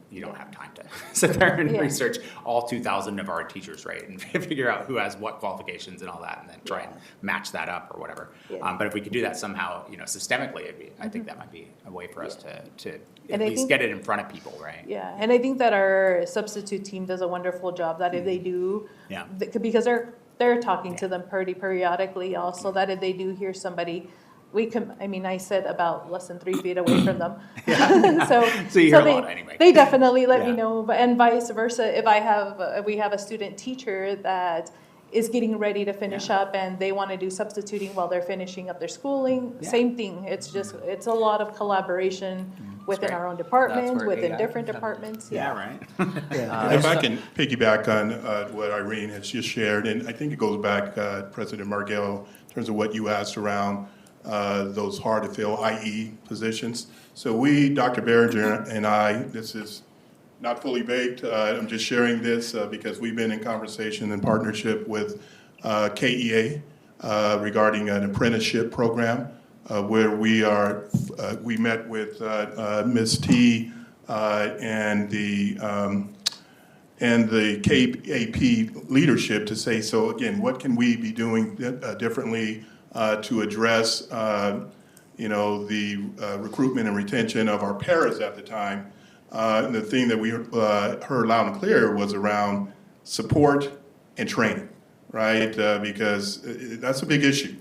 you don't have time to sit there and Yeah. research all 2,000 of our teachers, right? And figure out who has what qualifications and all that, and then try and match that up or whatever. Yeah. But if we could do that somehow, systemically, I think that might be a way for us to And at I least think- get it in front of people, right? Yeah, and I think that our substitute team does a wonderful job, that if they do. Yeah. Because they're talking to them periodically also, that if they do hear somebody, I sit about less than 3 feet away from them. So you hear a they- lot anyway. They definitely let me Yeah. know, and vice versa, if we have a student teacher that is getting ready to finish Yeah. up and they want to do substituting while they're finishing up their schooling, Yeah. same thing. It's a lot of collaboration within great. our own department, where within AI different can come in. departments. Yeah, right? Yeah. If I can piggyback on what Irene has just shared, and I think it goes back, President Margell, in terms of what you asked around those hard-to-fill IE positions. So we, Dr. Behringer and I, this is not fully baked, I'm just sharing this because we've been in conversation and partnership with KEA regarding an apprenticeship program where we met with Ms. T and the KAP leadership to say, so again, what can we be doing differently to address, the recruitment and retention of our paras at the time. And the thing that we heard loud and clear was around support and training, right? Because that's a big issue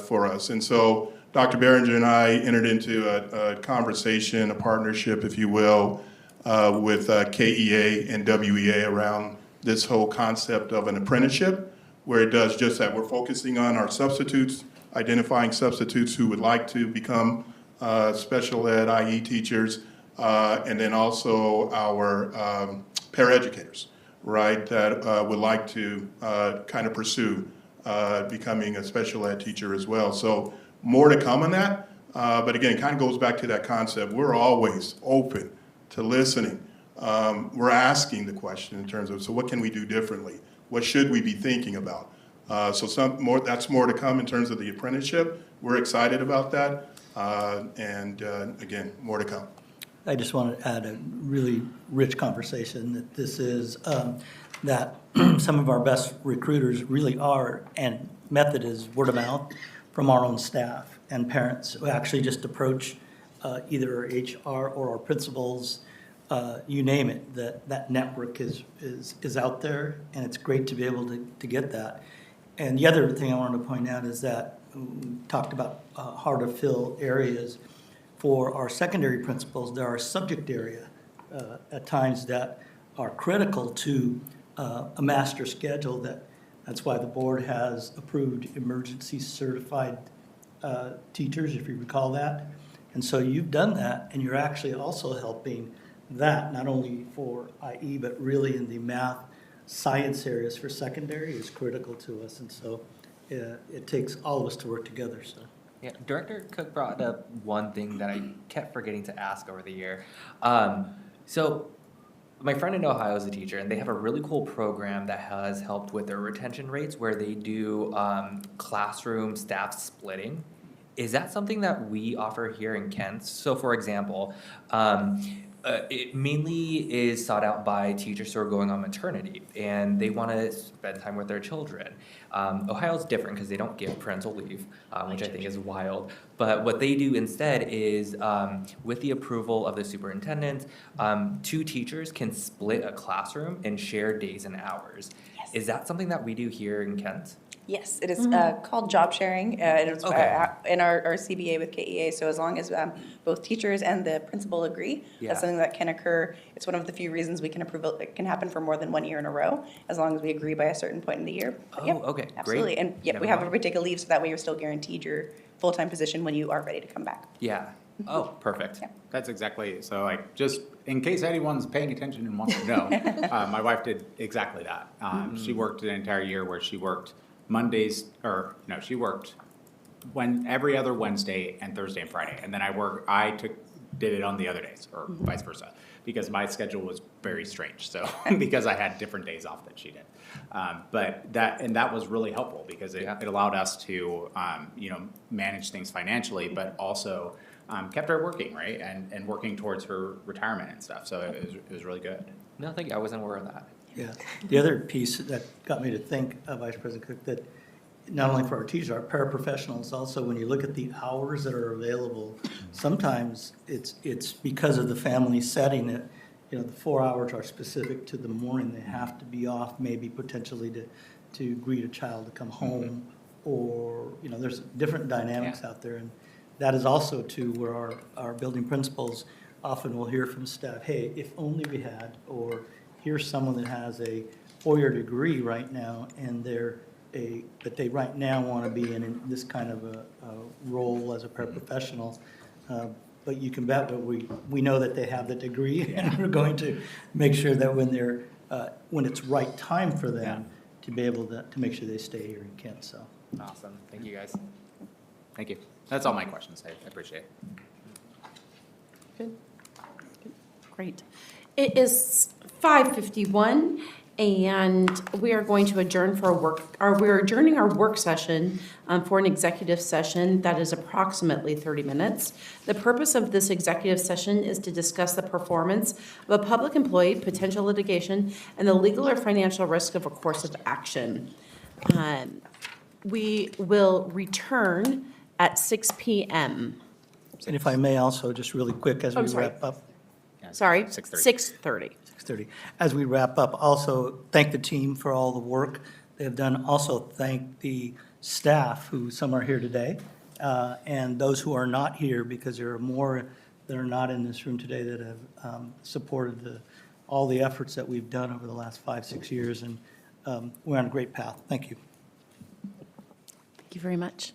for us. And so Dr. Behringer and I entered into a conversation, a partnership, if you will, with KEA and WEA around this whole concept of an apprenticeship, where it does just that. We're focusing on our substitutes, identifying substitutes who would like to become special ed IE teachers, and then also our paraeducators, right, that would like to kind of pursue becoming a special ed teacher as well. So more to come on that, but again, it kind of goes back to that concept. We're always open to listening. We're asking the question in terms of, so what can we do differently? What should we be thinking about? That's more to come in terms of the apprenticeship. We're excited about that. And again, more to come. I just want to add a really rich conversation that this is, that some of our best recruiters really are, and method is word of mouth from our own staff and parents who actually just approach either our HR or our principals, you name it, that network is out there, and it's great to be able to get that. And the other thing I wanted to point out is that we talked about hard to fill areas. For our secondary principals, there are subject area at times that are critical to a master schedule. That's why the board has approved emergency certified teachers, if you recall that. And so you've done that, and you're actually also helping that, not only for IE, but really in the math, science areas for secondary is critical to us. And so it takes all of us to work together, so. Yeah, Director Cook brought up one thing that I kept forgetting to ask over the year. So my friend in Ohio is a teacher, and they have a really cool program that has helped with their retention rates where they do classroom staff splitting. Is that something that we offer here in Kent? So for example, it mainly is sought out by teachers who are going on maternity and they want to spend time with their children. Ohio's different because they don't give parental leave, which I think is wild. But what they do instead is, with the approval of the superintendent, 2 teachers can split a classroom and share days and hours. Yes. Is that something that we do here in Kent? Yes, it is called job sharing. It is Okay. in our CBA with KEA. So as long as both teachers and the principal agree, Yeah. that's something that can occur. It's one of the few reasons we can approve it. It can happen for more than 1 year in a row, as long as we agree by a certain point in the year. But Oh, yep, okay, great. absolutely. And yep, Never we have mind. everybody take a leave, so that way you're still guaranteed your full-time position when you are ready to come back. Yeah, Oh, perfect. That's exactly, so like, just in case anyone's paying attention and wants to know, my wife did exactly that. She worked an entire year where she worked Mondays, or, no, she worked every other Wednesday and Thursday and Friday. And then did it on the other days, or vice versa, because my schedule was very strange, so, because I had different days off than she did. But that was really helpful, because it allowed us to, manage things financially, but also kept her working, right? And working towards her retirement and stuff, so it was really good. No, thank you. I wasn't aware of that. Yeah. The other piece that got me to think, Vice President Cook, that not only for our teachers, our paraprofessionals, also when you look at the hours that are available, sometimes it's because of the family setting that, the 4 hours are specific to the morning. They have to be off, maybe potentially to greet a child to come home, or, there's different dynamics out there. And that is also too where our building principals often will hear from staff, hey, if only we had, or here's someone that has a 4-year degree right now, and but they right now want to be in this kind of a role as a paraprofessional. But you can bet that we know that they have the degree, and we're going to make sure that when it's right time for them, to be able to make sure they stay here in Kent, so. Awesome. Thank you, guys. Thank you. That's all my questions. I appreciate it. Good. Great. It is 5:51, and we are going to adjourn we're adjourning our work session for an executive session that is approximately 30 minutes. The purpose of this executive session is to discuss the performance of a public employee, potential litigation, and the legal or financial risk of a course of action. We will return at 6 p.m. And if I may also, just really quick as we I'm sorry. wrap up. Sorry, 6:30. 6:30. 6:30. As we wrap up, also thank the team for all the work they have done. Also thank the staff, who some are here today, and those who are not here, because there are more that are not in this room today that have supported all the efforts that we've done over the last 5-6 years, and we're on a great path. Thank you. Thank you very much.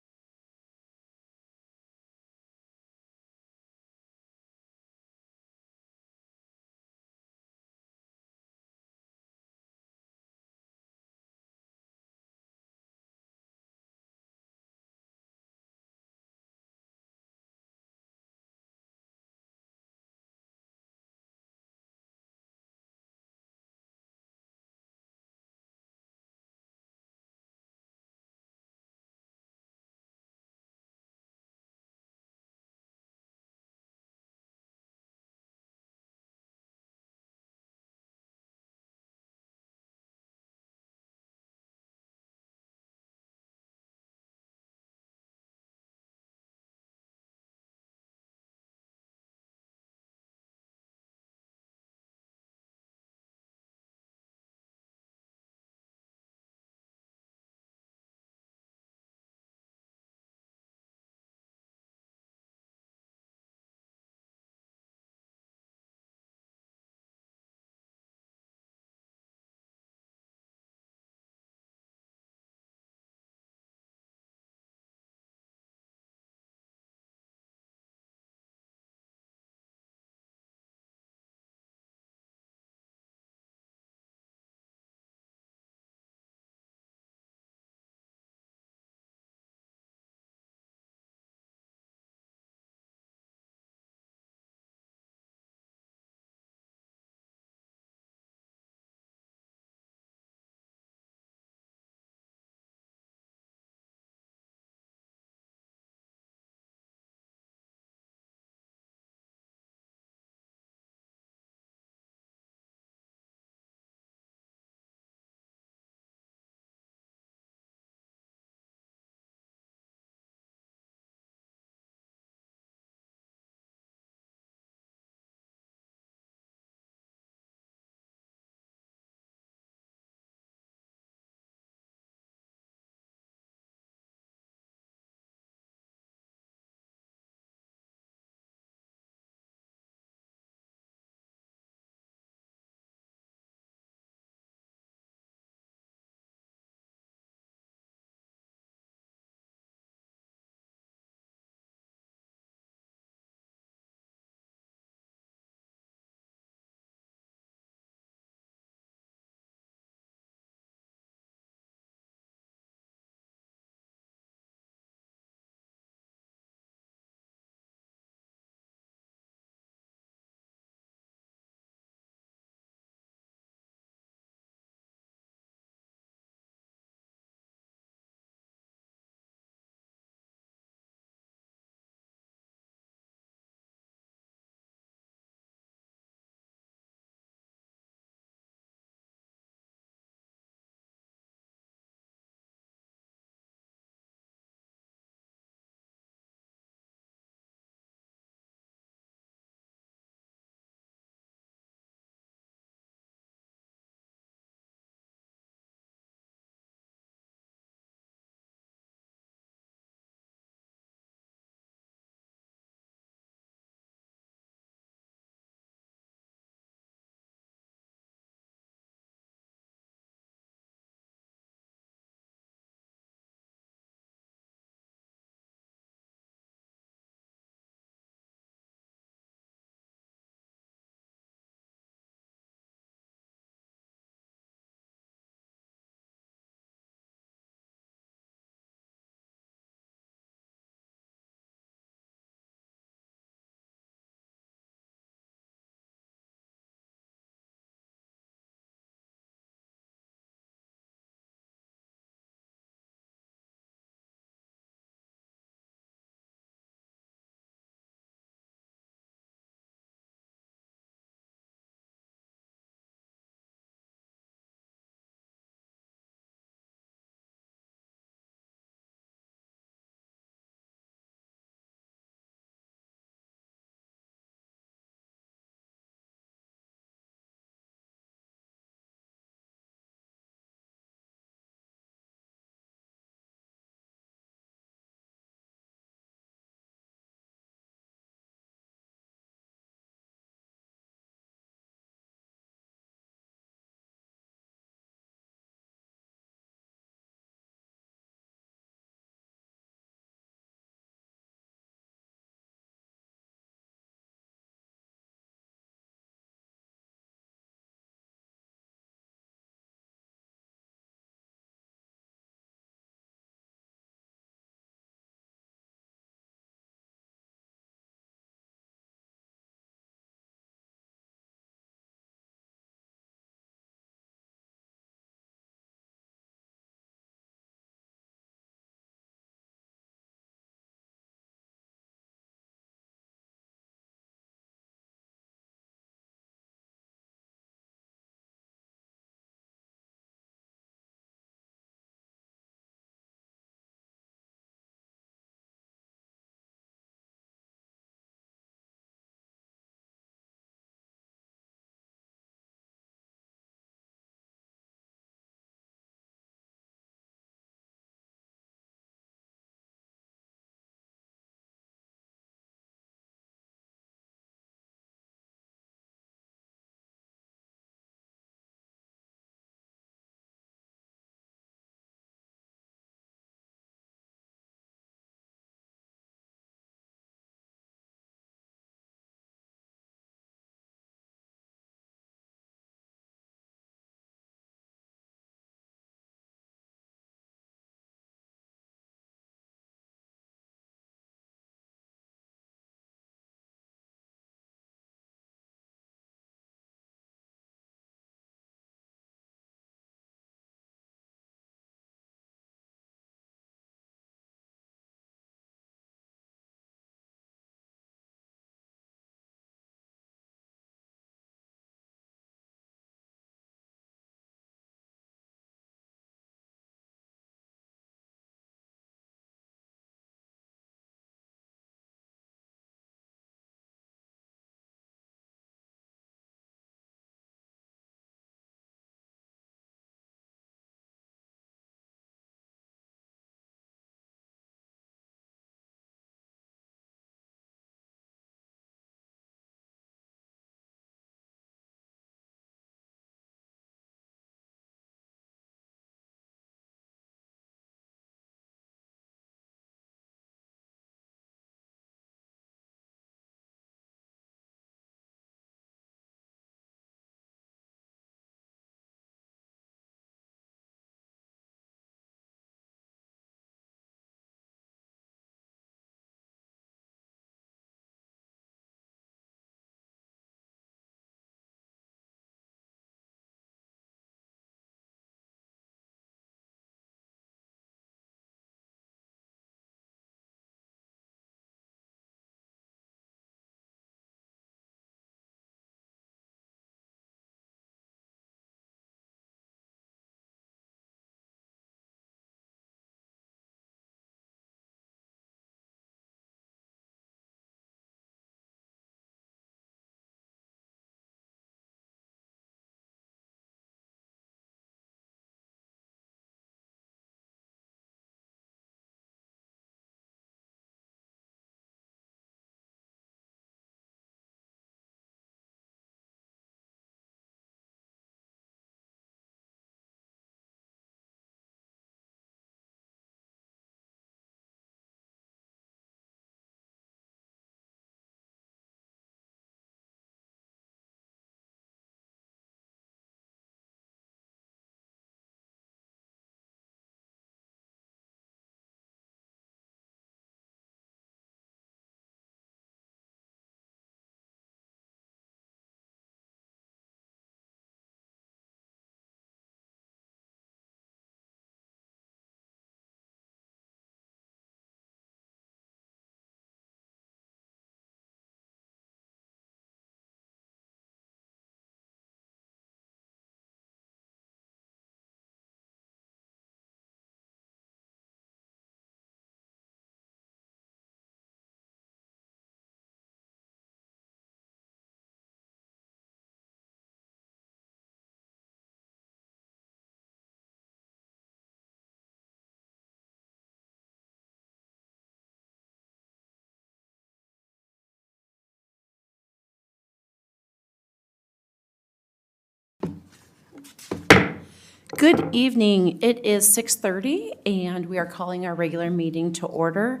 Good evening. It is 6:30, and we are calling our regular meeting to order.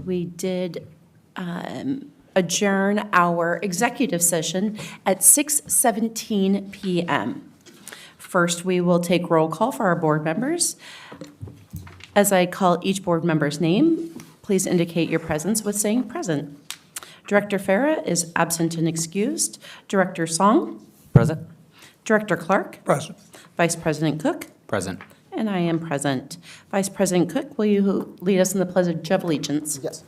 We did adjourn our executive session at 6:17 PM. First, we will take roll call for our board members. As I call each board member's name, please indicate your presence with saying present. Director Farah is absent and excused. Director Song? Present. Director Clark? Present. Vice President Cook? Present. And I am present. Vice President Cook, will you lead us in the Pledge of Allegiance? Yes.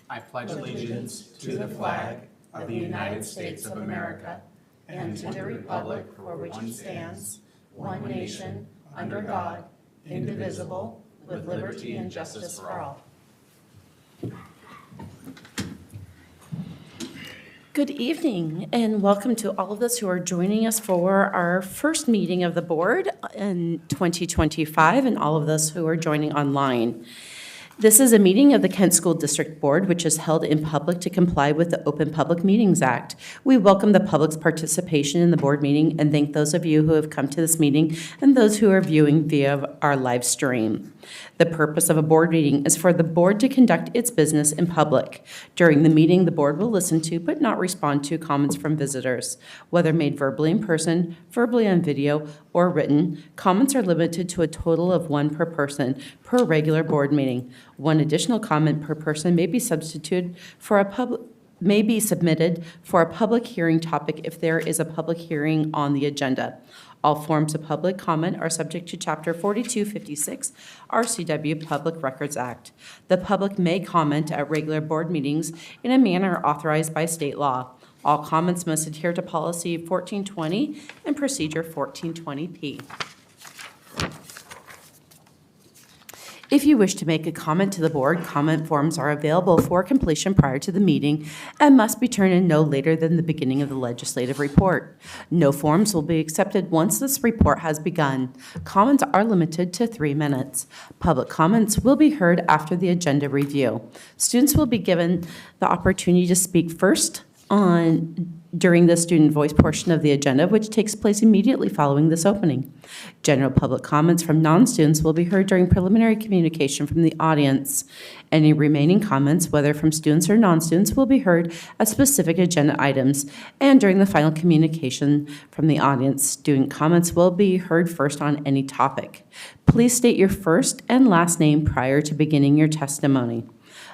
I pledge allegiance to the flag of the United States of America and to the republic for which it stands, one nation, under God, indivisible, with liberty and justice for all. Good evening, and welcome to all of us who are joining us for our first meeting of the board in 2025, and all of those who are joining online. This is a meeting of the Kent School District Board, which is held in public to comply with the Open Public Meetings Act. We welcome the public's participation in the board meeting and thank those of you who have come to this meeting and those who are viewing via our live stream. The purpose of a board meeting is for the board to conduct its business in public. During the meeting, the board will listen to but not respond to comments from visitors. Whether made verbally in person, verbally on video, or written, comments are limited to a total of one per person per regular board meeting. One additional comment per person may be submitted for a public hearing topic if there is a public hearing on the agenda. All forms of public comment are subject to Chapter 4256 RCW Public Records Act. The public may comment at regular board meetings in a manner authorized by state law. All comments must adhere to Policy 1420 and Procedure 1420P. If you wish to make a comment to the board, comment forms are available for completion prior to the meeting and must be turned in no later than the beginning of the legislative report. No forms will be accepted once this report has begun. Comments are limited to 3 minutes. Public comments will be heard after the agenda review. Students will be given the opportunity to speak first during the student voice portion of the agenda, which takes place immediately following this opening. General public comments from non-students will be heard during preliminary communication from the audience. Any remaining comments, whether from students or non-students, will be heard at specific agenda items and during the final communication from the audience. Student comments will be heard first on any topic. Please state your first and last name prior to beginning your testimony.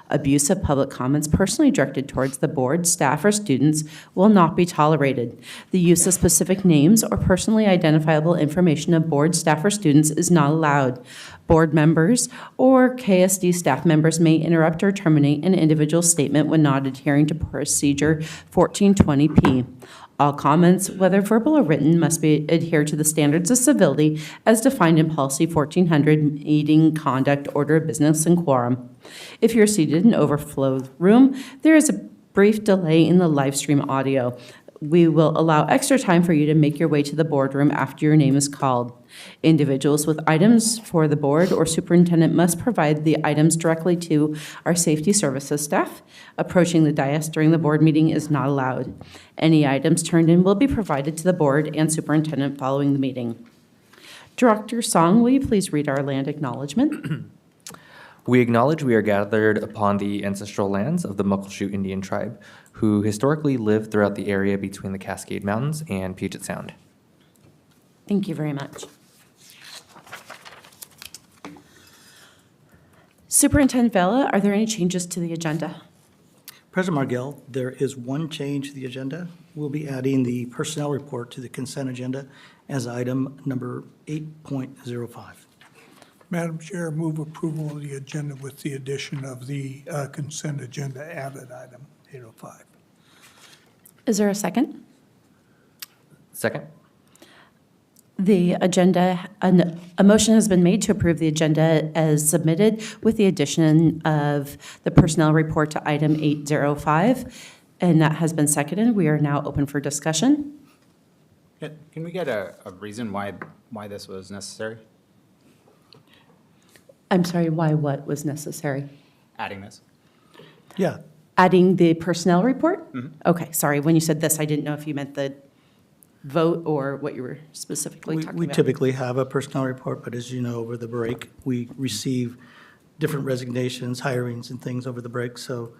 Abuse of public comments personally directed towards the board, staff, or students will not be tolerated. The use of specific names or personally identifiable information of board, staff, or students is not allowed. Board members or KSD staff members may interrupt or terminate an individual statement when not adhering to Procedure 1420P. All comments, whether verbal or written, must be adhere to the standards of civility as defined in Policy 1400, Meeting Conduct, Order of Business, and Quorum. If you're seated in an overflow room, there is a brief delay in the live stream audio. We will allow extra time for you to make your way to the boardroom after your name is called. Individuals with items for the board or superintendent must provide the items directly to our safety services staff. Approaching the dais during the board meeting is not allowed. Any items turned in will be provided to the board and superintendent following the meeting. Director Song, will you please read our land acknowledgement? We acknowledge we are gathered upon the ancestral lands of the Muckleshoot Indian tribe, who historically lived throughout the area between the Cascade Mountains and Puget Sound. Thank you very much. Superintendent Vela, are there any changes to the agenda? President Margell, there is one change to the agenda. We'll be adding the personnel report to the consent agenda as item number 8.05. Madam Chair, move approval of the agenda with the addition of the consent agenda added item 805. Is there a second? Second? The agenda, a motion has been made to approve the agenda as submitted with the addition of the personnel report to item 805, and that has been seconded. We are now open for discussion. Can we get a reason why this was necessary, I'm sorry, why what was necessary? adding this? Yeah, Adding the personnel report? Okay, sorry, when you said this, I didn't know if you meant vote or what you were specifically We talking we about? typically have a personnel report, but as you know, over the break, we receive different resignations, hirings, and things over the break, so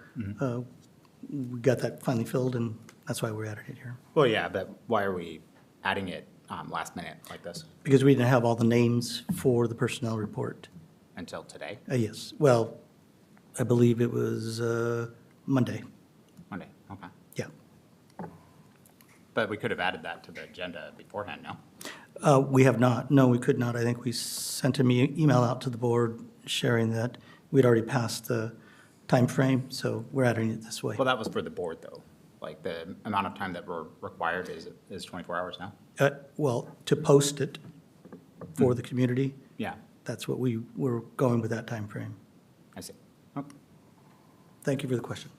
we got that finally filled, and that's why we're adding it here. Well, yeah, but why are we adding it last minute like this Because we didn't have all the names for the personnel report. until today, Yes, well, I believe it was Monday, Monday? Okay. yeah. But we could have added that to the agenda beforehand, no? We have not, no, we could not. I think we sent an email out to the board sharing that we'd already passed the time frame, so we're adding it this way. Well, that was for the board, though. Like, the amount of time that we're required is 24 hours now? Well, to post it for the community, Yeah, that's what we were going with that time frame. I see. Okay. Thank you for the question.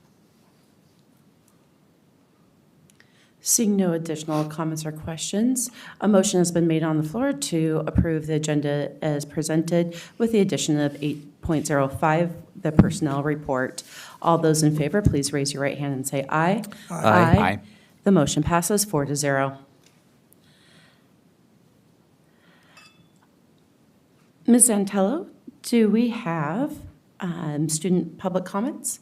Seeing no additional comments or questions, a motion has been made on the floor to approve the agenda as presented with the addition of 8.05, the personnel report. All those in favor, please raise your right hand and say aye. Aye. Aye. The motion passes 4-0. Ms. Antello, do we have student public comments?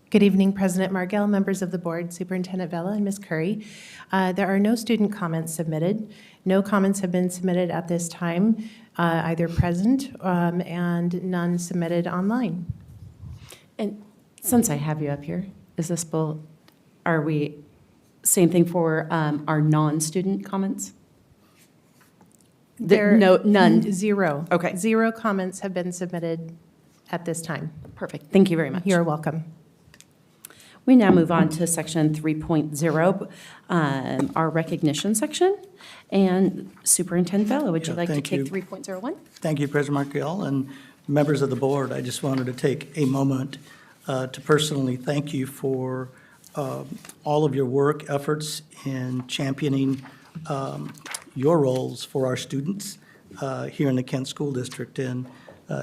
Good evening, President Margell, members of the board, Superintendent Vela, and Ms. Curry. There are no student comments submitted. No comments have been submitted at this time, either present and none submitted online. And since I have you up here, are we, same thing for our non-student comments? None. Zero. Okay. 0 comments have been submitted at this time. Perfect. Thank you very much. You're welcome. We now move on to section 3.0, our recognition section. And Superintendent Vela, would you Yeah, like to thank take you. 3.01? Thank you, President Markell, and members of the board. I just wanted to take a moment to personally thank you for all of your work efforts in championing your roles for our students here in the Kent School District. And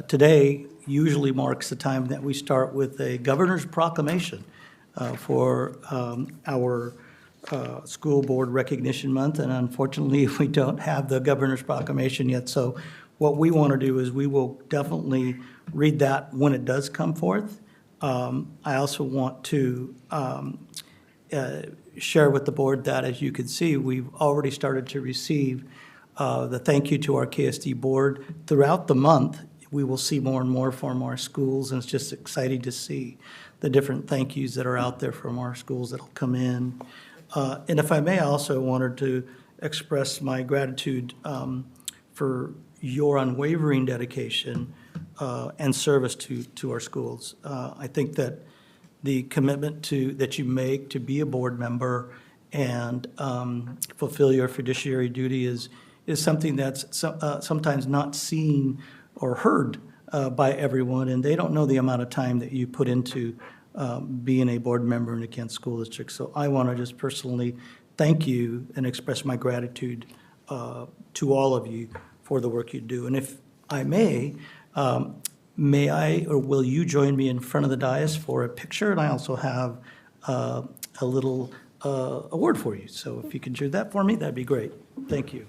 today usually marks the time that we start with a governor's proclamation for our School Board Recognition Month, and unfortunately, we don't have the governor's proclamation yet. So what we want to do is we will definitely read that when it does come forth. I also want to share with the board that, as you can see, we've already started to receive the thank you to our KSD board. Throughout the month, we will see more and more from our schools, and it's just exciting to see the different thank yous that are out there from our schools that'll come in. And if I may, I also wanted to express my gratitude for your unwavering dedication and service to our schools. I think that the commitment that you make to be a board member and fulfill your fiduciary duty is something that's sometimes not seen or heard by everyone, and they don't know the amount of time that you put into being a board member in the Kent School District. So I want to just personally thank you and express my gratitude to all of you for the work you do. And if I may I or will you join me in front of the dais for a picture? And I also have a little award for you. So if you can do that for me, that'd be great. Thank you.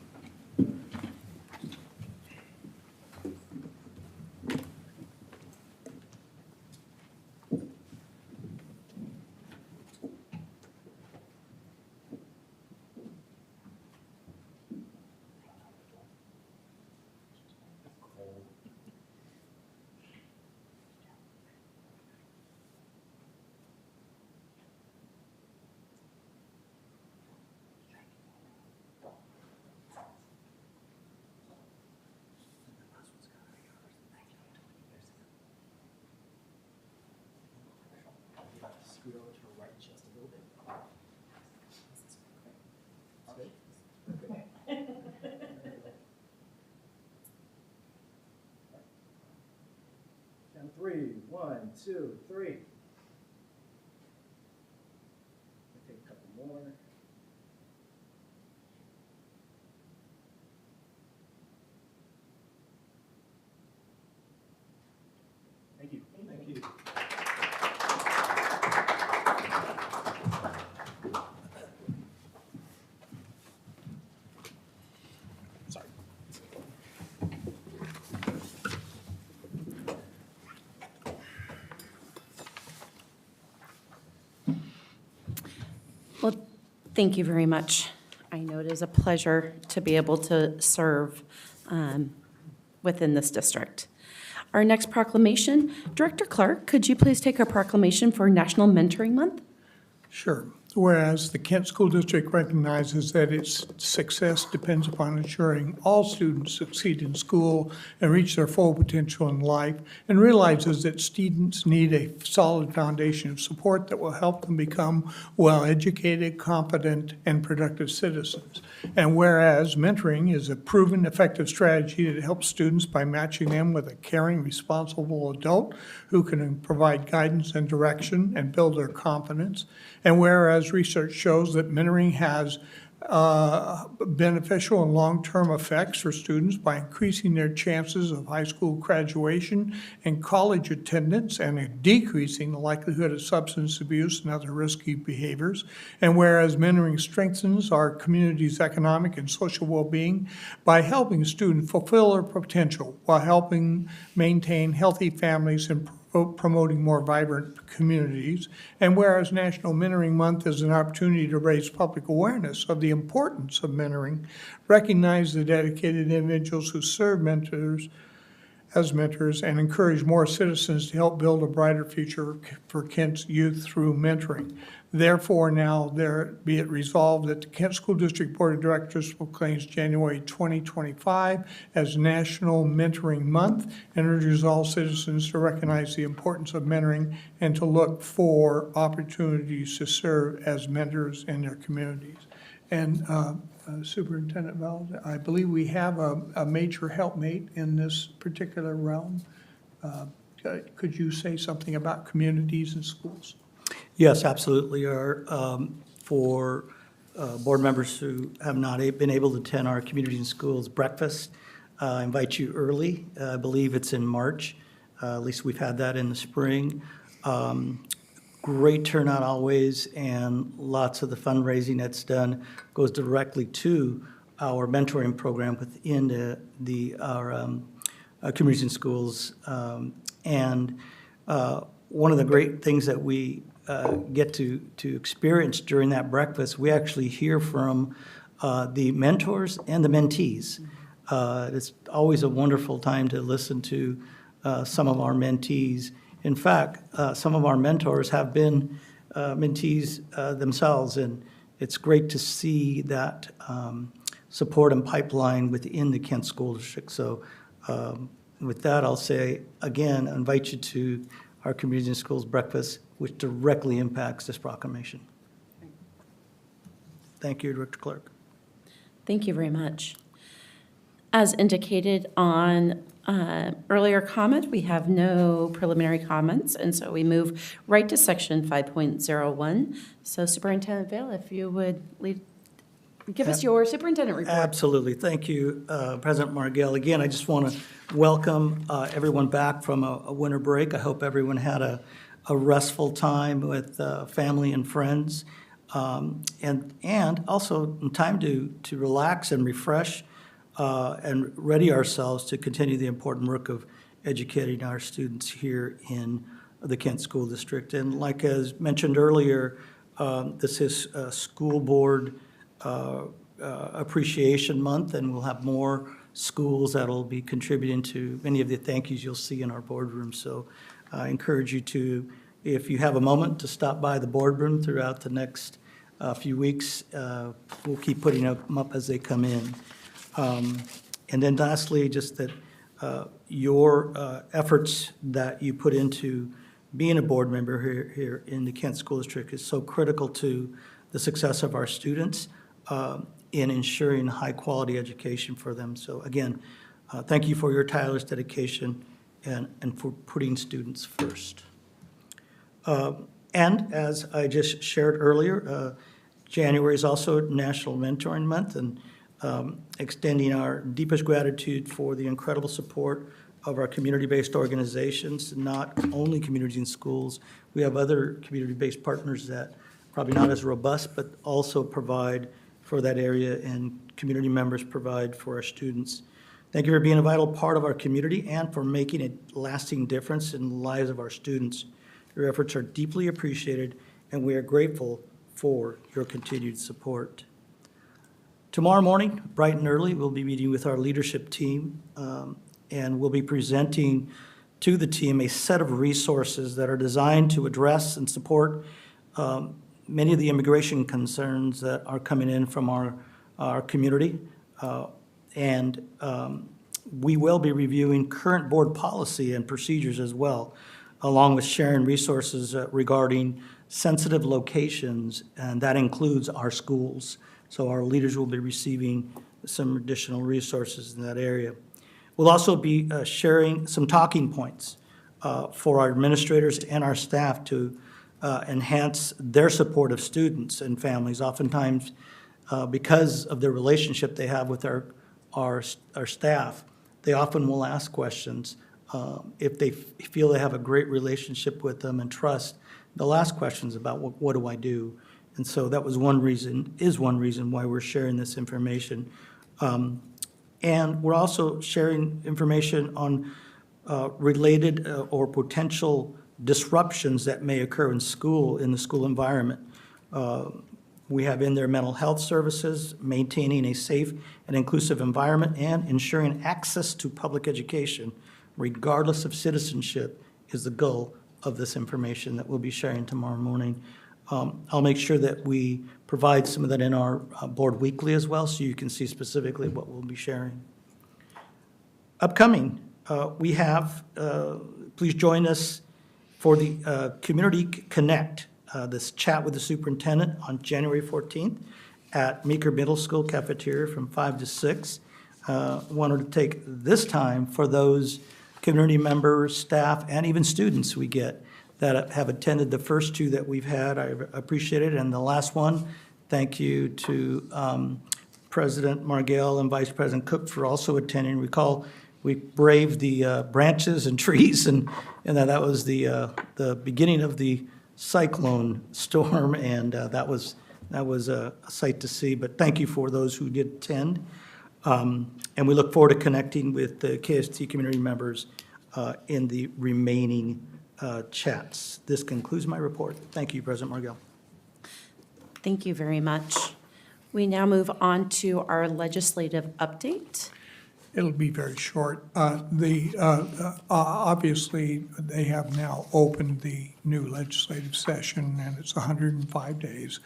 And 3, 1, 2, 3. Take a couple more. Thank you. Thank you. Thank you very much. I know it is a pleasure to be able to serve within this district. Our next proclamation, Director Clark, could you please take our proclamation for National Mentoring Month? Sure. Whereas the Kent School District recognizes that its success depends upon ensuring all students succeed in school and reach their full potential in life, and realizes that students need a solid foundation of support that will help them become well-educated, competent, and productive citizens. And whereas mentoring is a proven effective strategy that helps students by matching them with a caring, responsible adult who can provide guidance and direction and build their confidence. And whereas research shows that mentoring has beneficial and long-term effects for students by increasing their chances of high school graduation and college attendance and decreasing the likelihood of substance abuse and other risky behaviors. And whereas mentoring strengthens our community's economic and social well-being by helping students fulfill their potential while helping maintain healthy families and promoting more vibrant communities. And whereas National Mentoring Month is an opportunity to raise public awareness of the importance of mentoring, recognize the dedicated individuals who serve as mentors, and encourage more citizens to help build a brighter future for Kent's youth through mentoring. Therefore, now be it resolved that the Kent School District Board of Directors proclaims January 2025 as National Mentoring Month, and urges all citizens to recognize the importance of mentoring and to look for opportunities to serve as mentors in their communities. And Superintendent Veld, I believe we have a major helpmate in this particular realm. Could you say something about communities and schools? Yes, absolutely. For board members who have not been able to attend our Community and Schools breakfast, I invite you early. I believe it's in March. At least we've had that in the spring. Great turnout always, and lots of the fundraising that's done goes directly to our mentoring program within our Communities and Schools. And one of the great things that we get to experience during that breakfast, we actually hear from the mentors and the mentees. It's always a wonderful time to listen to some of our mentees. In fact, some of our mentors have been mentees themselves, and it's great to see that support and pipeline within the Kent School District. So with that, I'll say, again, I invite you to our Community and Schools breakfast, which directly impacts this proclamation. Thank you, Director Clark. Thank you very much. As indicated on earlier comment, we have no preliminary comments, and so we move right to section 5.01. So Superintendent Vale, if you would give us your superintendent report. Absolutely. Thank you, President Margell. Again, I just want to welcome everyone back from a winter break. I hope everyone had a restful time with family and friends, and also time to relax and refresh and ready ourselves to continue the important work of educating our students here in the Kent School District. And like as mentioned earlier, this is School Board Appreciation Month, and we'll have more schools that'll be contributing to many of the thank yous you'll see in our boardroom. So I encourage you to, if you have a moment, to stop by the boardroom throughout the next few weeks. We'll keep putting them up as they come in. And then lastly, just that your efforts that you put into being a board member here in the Kent School District is so critical to the success of our students in ensuring high-quality education for them. So again, thank you for your tireless dedication and for putting students first. And as I just shared earlier, January is also National Mentoring Month, and extending our deepest gratitude for the incredible support of our community-based organizations, not only communities and schools. We have other community-based partners that probably not as robust, but also provide for that area, and community members provide for our students. Thank you for being a vital part of our community and for making a lasting difference in the lives of our students. Your efforts are deeply appreciated, and we are grateful for your continued support. Tomorrow morning, bright and early, we'll be meeting with our leadership team, and we'll be presenting to the team a set of resources that are designed to address and support many of the immigration concerns that are coming in from our community. And we will be reviewing current board policy and procedures as well, along with sharing resources regarding sensitive locations, and that includes our schools. So our leaders will be receiving some additional resources in that area. We'll also be sharing some talking points for our administrators and our staff to enhance their support of students and families. Oftentimes, because of the relationship they have with our staff, they often will ask questions. If they feel they have a great relationship with them and trust, they'll ask questions about what do I do? And so that was one reason why we're sharing this information. And we're also sharing information on related or potential disruptions that may occur in the school environment. We have in there mental health services, maintaining a safe and inclusive environment, and ensuring access to public education, regardless of citizenship, is the goal of this information that we'll be sharing tomorrow morning. I'll make sure that we provide some of that in our board weekly as well, so you can see specifically what we'll be sharing. Upcoming, we have, please join us for the Community Connect, this chat with the superintendent on January 14th at Meeker Middle School cafeteria from 5 to 6. Wanted to take this time for those community members, staff, and even students we get that have attended the first two that we've had. I appreciate it. And the last one, thank you to President Margell and Vice President Cook for also attending. Recall we braved the branches and trees, and that was the beginning of the cyclone storm, and that was a sight to see. But thank you for those who did attend. And we look forward to connecting with the KST community members in the remaining chats. This concludes my report. Thank you, President Margell. Thank you very much. We now move on to our legislative update. It'll be very short. Obviously, they have now opened the new legislative session, and it's 105 days.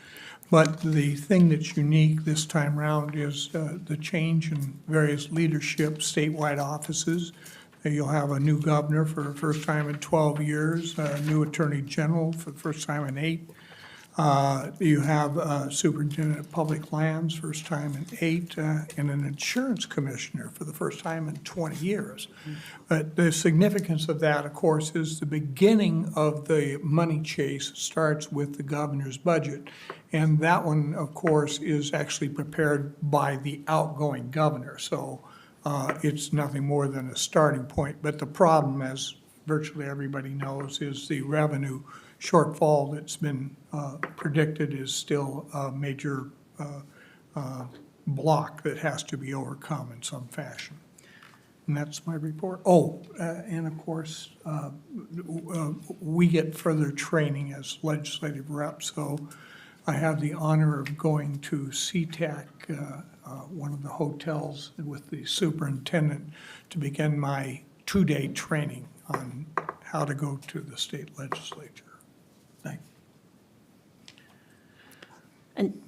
But the thing that's unique this time around is the change in various leadership statewide offices. You'll have a new governor for the first time in 12 years, a new attorney general for the first time in 8. You have superintendent of public lands, first time in 8, and an insurance commissioner for the first time in 20 years. But the significance of that, of course, is the beginning of the money chase starts with the governor's budget. And that one, of course, is actually prepared by the outgoing governor. So it's nothing more than a starting point. But the problem, as virtually everybody knows, is the revenue shortfall that's been predicted is still a major block that has to be overcome in some fashion. And that's my report. Oh, and of course, we get further training as legislative reps. So I have the honor of going to SeaTac, one of the hotels, with the superintendent to begin my 2-day training on how to go to the state legislature. Thank you. And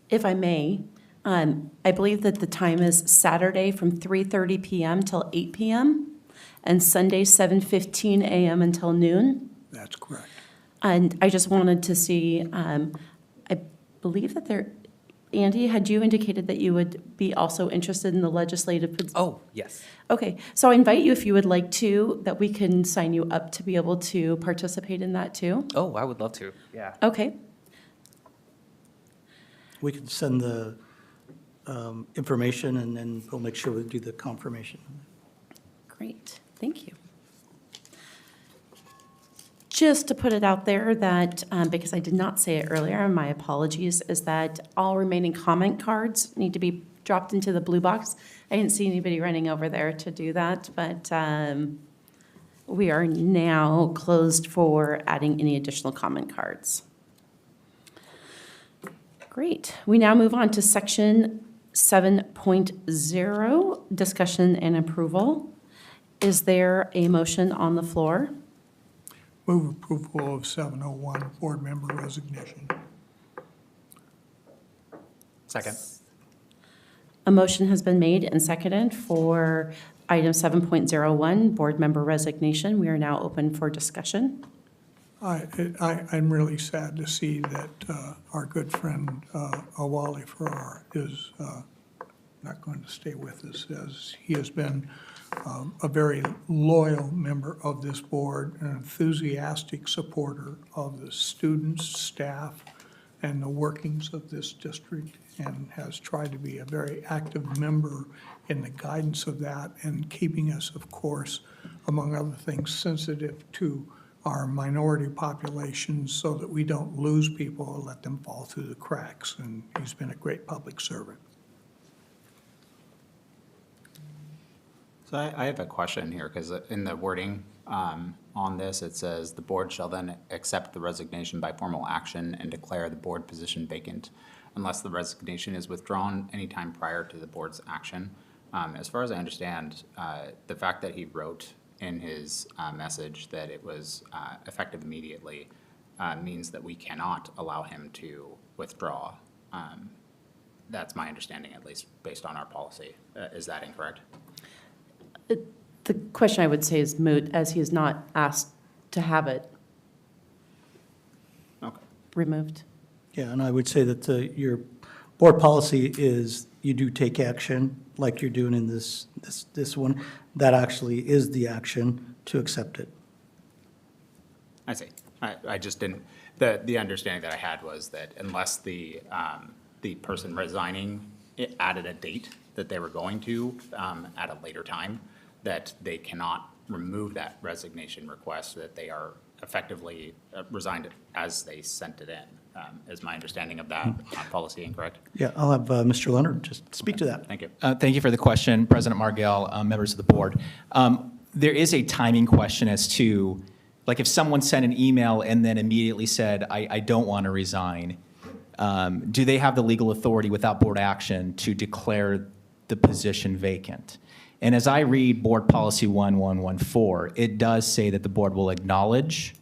if I may, I believe that the time is Saturday from 3:30 p.m. till 8 p.m. and Sunday 7:15 a.m. until noon. That's correct. And I just wanted to see, I believe that Andy, had you indicated that you would be also interested in the legislative? Oh, yes. Okay, so I invite you, if you would like to, that we can sign you up to be able to participate in that too. Oh, I would love to. Yeah. Okay, We can send the information, and then we'll make sure we do the confirmation. great, thank you. Just to put it out there that, because I did not say it earlier, and my apologies, is that all remaining comment cards need to be dropped into the blue box. I didn't see anybody running over there to do that, but we are now closed for adding any additional comment cards. Great. We now move on to section 7.0, discussion and approval. Is there a motion on the floor? Move approval of 701, board member resignation. Second. A motion has been made and seconded for item 7.01, board member resignation. We are now open for discussion. I'm really sad to see that our good friend Awali Farrar is not going to stay with us, as he has been a very loyal member of this board, an enthusiastic supporter of the students, staff, and the workings of this district, and has tried to be a very active member in the guidance of that, and keeping us, of course, among other things, sensitive to our minority populations so that we don't lose people or let them fall through the cracks. And he's been a great public servant. So I have a question here, because in the wording on this, it says, "The board shall then accept the resignation by formal action and declare the board position vacant unless the resignation is withdrawn anytime prior to the board's action." As far as I understand, the fact that he wrote in his message that it was effective immediately means that we cannot allow him to withdraw. That's my understanding, at least based on our policy. Is that incorrect? The question I would say is moot, as he is not asked to have it Okay. removed. Yeah, and I would say that your board policy is you do take action like you're doing in this one. That actually is the action to accept it. I see. I just didn't, the understanding that I had was that unless the person resigning added a date that they were going to at a later time, that they cannot remove that resignation request, that they are effectively resigned as they sent it in. Is my understanding of that policy incorrect? Yeah, I'll have Mr. Leonard just speak to that. Thank you. Thank you for the question, President Margell, members of the board. There is a timing question as to, like, if someone sent an email and then immediately said, I don't want to resign, do they have the legal authority without board action to declare the position vacant? And as I read Board Policy 1114, it does say that the board will acknowledge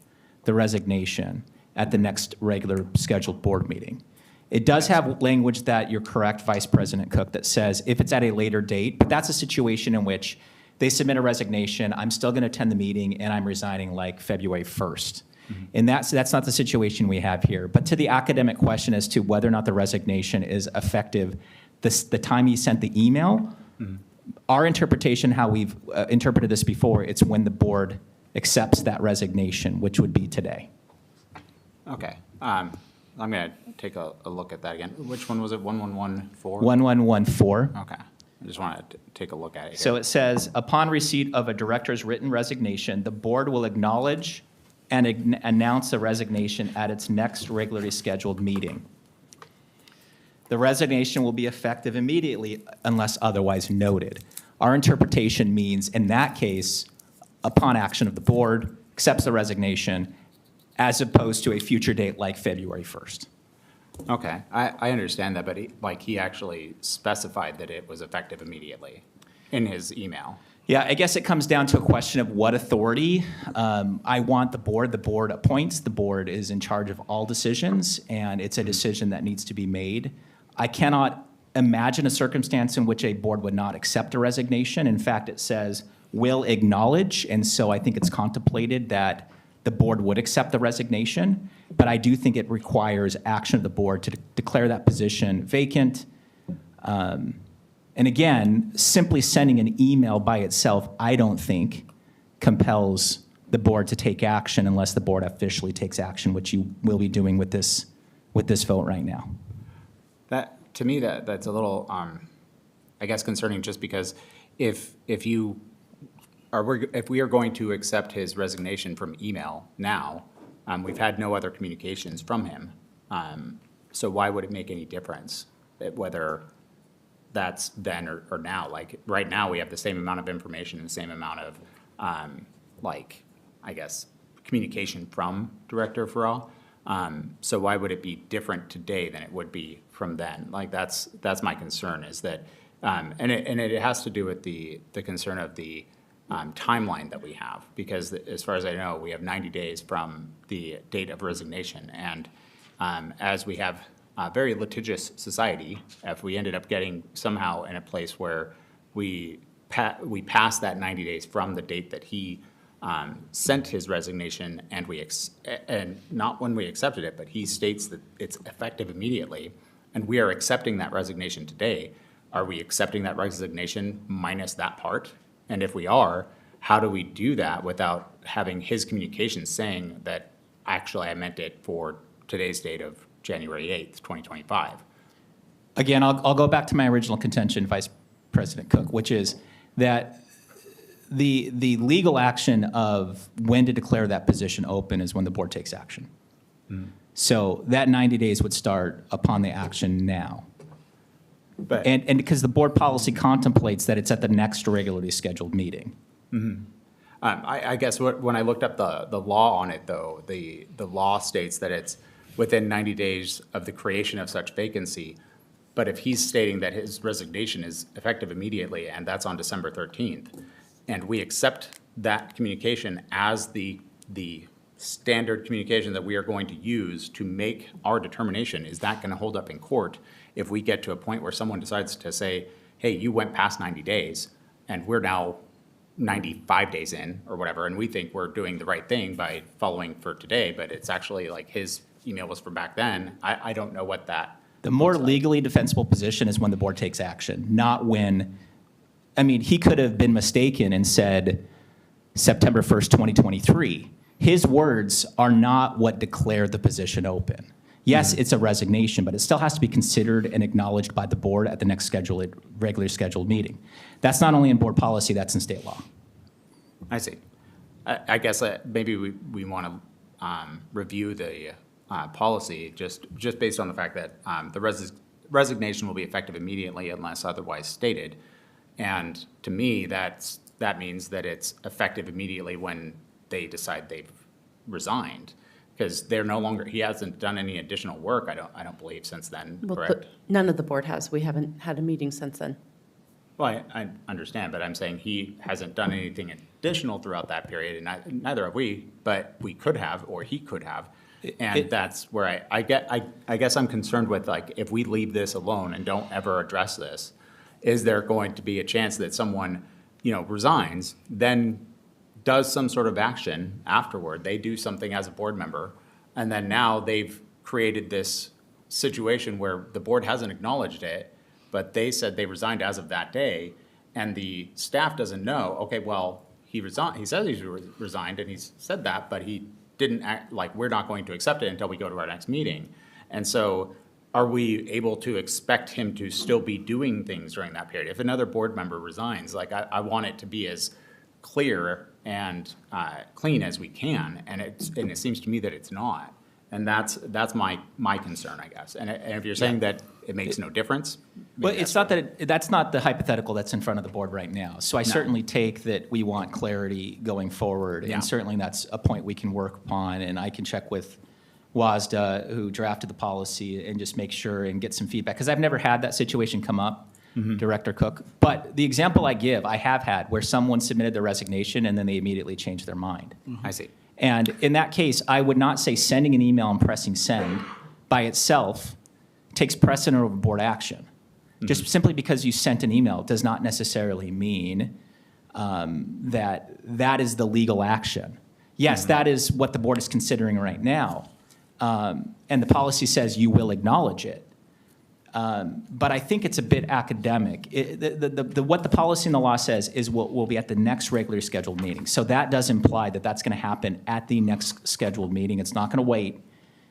the resignation at the next regular scheduled board meeting. It does have language that you're correct, Vice President Cook, that says if it's at a later date, but that's a situation in which they submit a resignation, I'm still going to attend the meeting, and I'm resigning like February 1st. And that's not the situation we have here. But to the academic question as to whether or not the resignation is effective, the time he sent the email, our interpretation, how we've interpreted this before, it's when the board accepts that resignation, which would be today. Okay. I'm going to take a look at that again. Which one was it? 1114? 1114. Okay. I just wanted to take a look at it here. So it says, upon receipt of a director's written resignation, the board will acknowledge and announce the resignation at its next regularly scheduled meeting. The resignation will be effective immediately unless otherwise noted. Our interpretation means, in that case, upon action of the board, accepts the resignation, as opposed to a future date like February 1st. Okay, I understand that, but he actually specified that it was effective immediately in his email. Yeah, I guess it comes down to a question of what authority. I want the board appoints, the board is in charge of all decisions, and it's a decision that needs to be made. I cannot imagine a circumstance in which a board would not accept a resignation. In fact, it says will acknowledge, and so I think it's contemplated that the board would accept the resignation, but I do think it requires action of the board to declare that position vacant. And again, simply sending an email by itself, I don't think compels the board to take action unless the board officially takes action, which you will be doing with this vote right now. That, to me, that's a little, I guess, concerning, just because if we are going to accept his resignation from email now, we've had no other communications from him. So why would it make any difference whether that's then or now? Like, right now, we have the same amount of information and the same amount of, I guess, communication from Director Farrar. So why would it be different today than it would be from then? Like, that's my concern, is that, and it has to do with the concern of the timeline that we have, because as far as I know, we have 90 days from the date of resignation. And as we have a very litigious society, if we ended up getting somehow in a place where we pass that 90 days from the date that he sent his resignation, and and not when we accepted it, but he states that it's effective immediately, and we are accepting that resignation today, are we accepting that resignation minus that part? And if we are, how do we do that without having his communication saying that, actually, I meant it for today's date of January 8th, 2025? Again, I'll go back to my original contention, Vice President Cook, which is that the legal action of when to declare that position open is when the board takes action. So that 90 days would start upon the action now. But And because the board policy contemplates that it's at the next regularly scheduled meeting. I guess when I looked up the law on it, though, the law states that it's within 90 days of the creation of such vacancy. But if he's stating that his resignation is effective immediately, and that's on December 13th, and we accept that communication as the standard communication that we are going to use to make our determination, is that going to hold up in court if we get to a point where someone decides to say, hey, you went past 90 days, and we're now 95 days in, or whatever, and we think we're doing the right thing by following for today, but it's actually like his email was from back then. I don't know what that. The more legally defensible position is when the board takes action, not when, I mean, he could have been mistaken and said September 1st, 2023. His words are not what declared the position open. Yes, it's a resignation, but it still has to be considered and acknowledged by the board at the next regularly scheduled meeting. That's not only in board policy, that's in state law. I see. I guess maybe we want to review the policy just based on the fact that the resignation will be effective immediately unless otherwise stated. And to me, that means that it's effective immediately when they decide they've resigned, because they're no longer, he hasn't done any additional work, I don't believe, since then, Well, correct? none of the board has. We haven't had a meeting since then. Well, I understand, but I'm saying he hasn't done anything additional throughout that period, and neither have we, but we could have, or he could have. And that's where I guess I'm concerned with, like, if we leave this alone and don't ever address this, is there going to be a chance that someone, resigns, then does some sort of action afterward? They do something as a board member, and then now they've created this situation where the board hasn't acknowledged it, but they said they resigned as of that day, and the staff doesn't know, okay, well, he resigned, he says he's resigned, and he's said that, but he didn't act, like, we're not going to accept it until we go to our next meeting. And so are we able to expect him to still be doing things during that period? If another board member resigns, like, I want it to be as clear and clean as we can, and it seems to me that it's not. And that's my concern, I guess. And if you're saying that it makes no difference. Well, it's not that, that's not the hypothetical that's in front of the board right now. So I certainly take that we want clarity going forward. Yeah. And certainly that's a point we can work upon. And I can check with WASDA, who drafted the policy, and just make sure and get some feedback. Because I've never had that situation come up, Director Cook. But the example I give, I have had, where someone submitted their resignation and then they immediately changed their mind. I see. And in that case, I would not say sending an email and pressing send by itself takes precedent over board action. Just simply because you sent an email does not necessarily mean that that is the legal action. Yes, that is what the board is considering right now. And the policy says you will acknowledge it. But I think it's a bit academic. What the policy and the law says is we'll be at the next regularly scheduled meeting. So that does imply that that's going to happen at the next scheduled meeting. It's not going to wait.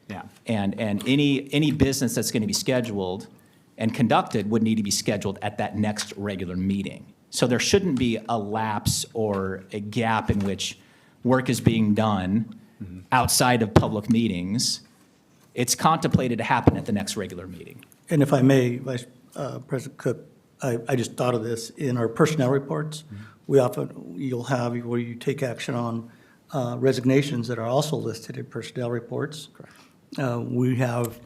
Yeah. And any business that's going to be scheduled and conducted would need to be scheduled at that next regular meeting. So there shouldn't be a lapse or a gap in which work is being done outside of public meetings. It's contemplated to happen at the next regular meeting. And if I may, Vice President Cook, I just thought of this. In our personnel reports, we often, you'll have where you take action on resignations that are also listed in personnel reports. We have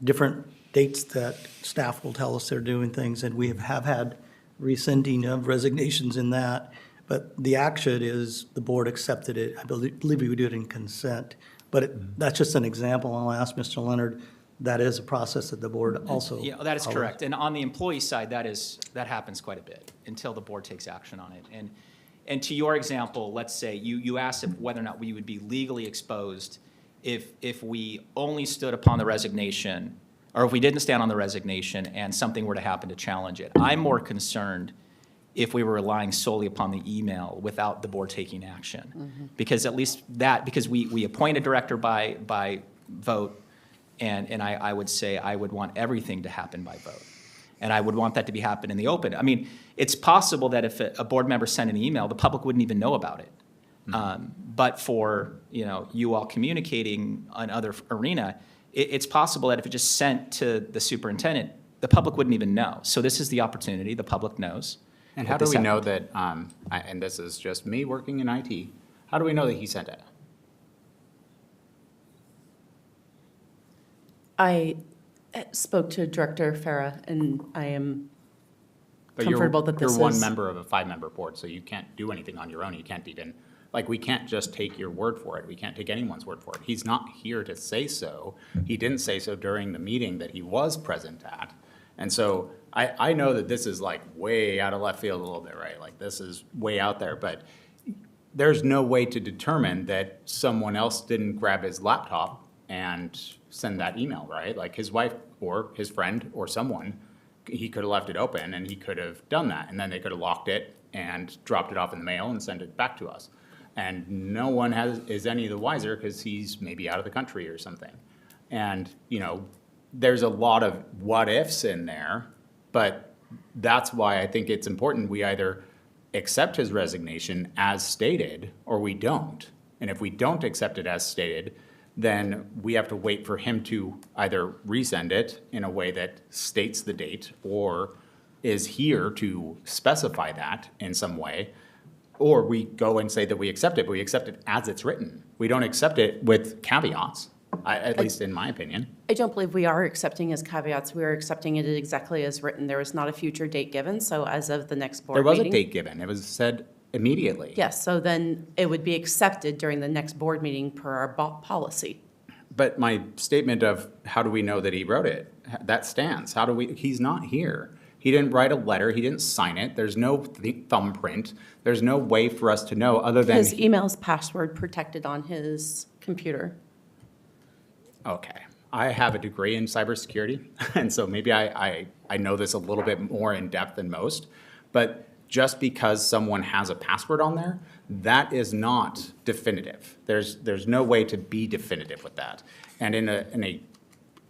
different dates that staff will tell us they're doing things, and we have had rescinding of resignations in that. But the action is the board accepted it. I believe we would do it in consent. But that's just an example. I'll ask Mr. Leonard, that is a process that the board also. Yeah, that is follows. correct. And on the employee side, that happens quite a bit until the board takes action on it. And to your example, let's say you asked if whether or not we would be legally exposed if we only stood upon the resignation, or if we didn't stand on the resignation and something were to happen to challenge it. I'm more concerned if we were relying solely upon the email without the board taking action. Because at least because we appoint a director by vote, and I would say I would want everything to happen by vote. And I would want that to be happen in the open. I mean, it's possible that if a board member sent an email, the public wouldn't even know about it. But for, you all communicating on other arena, it's possible that if it just sent to the superintendent, the public wouldn't even know. So this is the opportunity, the public knows. And how do we know that, and this is just me working in IT, how do we know that he sent it? I spoke to Director Farah, and I am But you're- comfortable that this You're one is- member of a 5-member board, so you can't do anything on your own. You can't even, we can't just take your word for it. We can't take anyone's word for it. He's not here to say so. He didn't say so during the meeting that he was present at. And so I know that this is way out of left field a little bit, right? This is way out there, but there's no way to determine that someone else didn't grab his laptop and send that email, right? His wife or his friend or someone, he could have left it open and he could have done that. And then they could have locked it and dropped it off in the mail and sent it back to us. And no one is any the wiser because he's maybe out of the country or something. And, there's a lot of what ifs in there, but that's why I think it's important we either accept his resignation as stated or we don't. And if we don't accept it as stated, then we have to wait for him to either resend it in a way that states the date or is here to specify that in some way, or we go and say that we accept it, but we accept it as it's written. We don't accept it with caveats, at least in my opinion. I don't believe we are accepting as caveats. We are accepting it exactly as written. There was not a future date given, so as of the next board There was a meeting. date given. It was said immediately. Yes, so then it would be accepted during the next board meeting per our policy. But my statement of how do we know that he wrote it, that stands. He's not here. He didn't write a letter. He didn't sign it. There's no thumbprint. There's no way for us to know other than. His email's password protected on his computer. Okay. I have a degree in cybersecurity, and so maybe I know this a little bit more in depth than most. But just because someone has a password on there, that is not definitive. There's no way to be definitive with that. And in a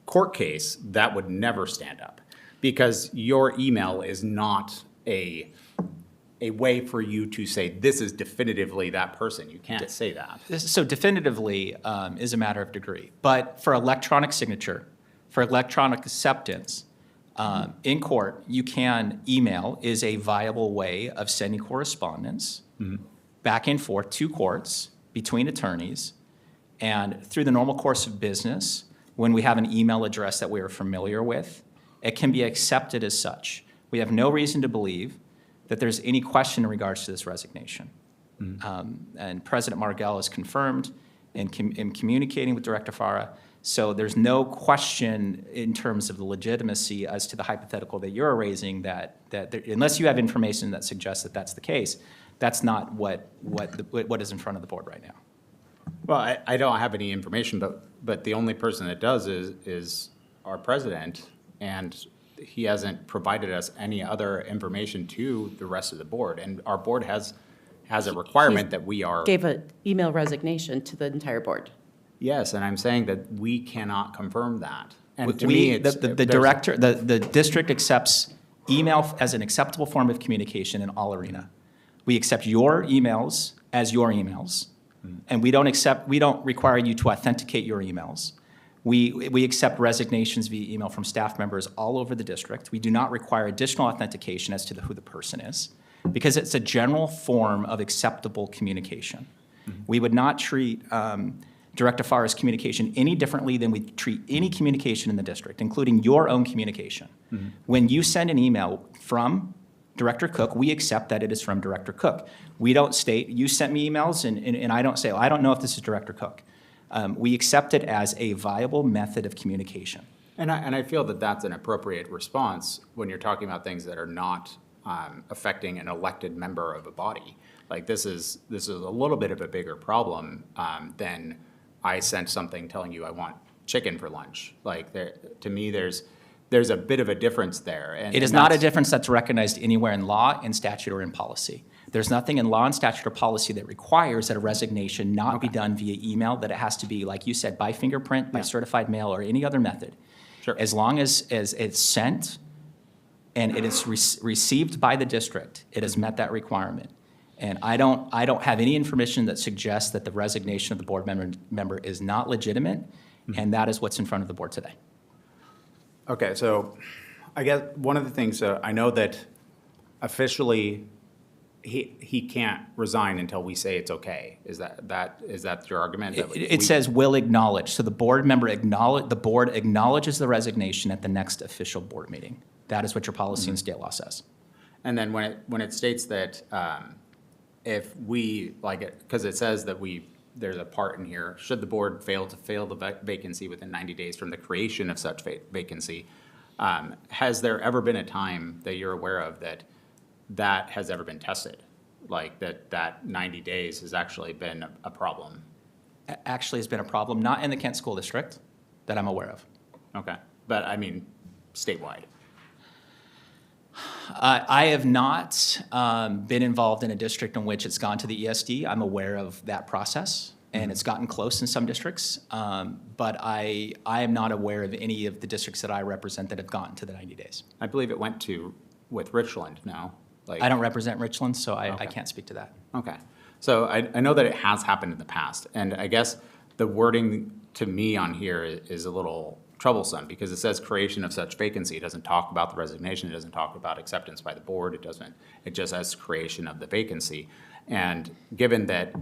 court case, that would never stand up because your email is not a way for you to say this is definitively that person. You can't say that. So definitively is a matter of degree. But for electronic signature, for electronic acceptance, in court, email is a viable way of sending correspondence back and forth to courts between attorneys. And through the normal course of business, when we have an email address that we are familiar with, it can be accepted as such. We have no reason to believe that there's any question in regards to this resignation. And President Margell has confirmed in communicating with Director Farah. So there's no question in terms of the legitimacy as to the hypothetical that you're raising that unless you have information that suggests that that's the case, that's not what is in front of the board right now. Well, I don't have any information, but the only person that does is our president, and he hasn't provided us any other information to the rest of the board. And our board has a requirement that we are. Gave an email resignation to the entire board. Yes, and I'm saying that we cannot confirm that. And to me, it's. The district accepts email as an acceptable form of communication in all arena. We accept your emails as your emails, and we don't require you to authenticate your emails. We accept resignations via email from staff members all over the district. We do not require additional authentication as to who the person is, because it's a general form of acceptable communication. We would not treat Director Farr's communication any differently than we treat any communication in the district, including your own communication. When you send an email from Director Cook, we accept that it is from Director Cook. We don't state, you sent me emails, and I don't say, I don't know if this is Director Cook. We accept it as a viable method of communication. And I feel that that's an appropriate response when you're talking about things that are not affecting an elected member of a body. Like this is a little bit of a bigger problem than I sent something telling you I want chicken for lunch. Like to me, there's a bit of a difference there. It is not a difference that's recognized anywhere in law, in statute, or in policy. There's nothing in law and statute or policy that requires that a resignation not be done via email, that it has to be, like you said, by fingerprint, by certified mail, or any other method. Sure. As long as it's sent and it is received by the district, it has met that requirement. And I don't have any information that suggests that the resignation of the board member is not legitimate, and that is what's in front of the board today. Okay, so I guess one of the things, I know that officially he can't resign until we say it's okay. Is that your argument? It says will acknowledge. So the board acknowledges the resignation at the next official board meeting. That is what your policy and state law says. And then when it states that if we, like it, because it says that there's a part in here, should the board fail to fill the vacancy within 90 days from the creation of such vacancy, has there ever been a time that you're aware of that has ever been tested? Like that 90 days has actually been a problem? Actually has been a problem, not in the Kent School District that I'm aware of. Okay, but I mean statewide. I have not been involved in a district in which it's gone to the ESD. I'm aware of that process, and it's gotten close in some districts, but I am not aware of any of the districts that I represent that have gotten to the 90 days. I believe it went with Richland now. I don't represent Richland, so I can't speak to that. Okay. So I know that it has happened in the past, and I guess the wording to me on here is a little troublesome because it says creation of such vacancy. It doesn't talk about the resignation. It doesn't talk about acceptance by the board. It just says creation of the vacancy. And given that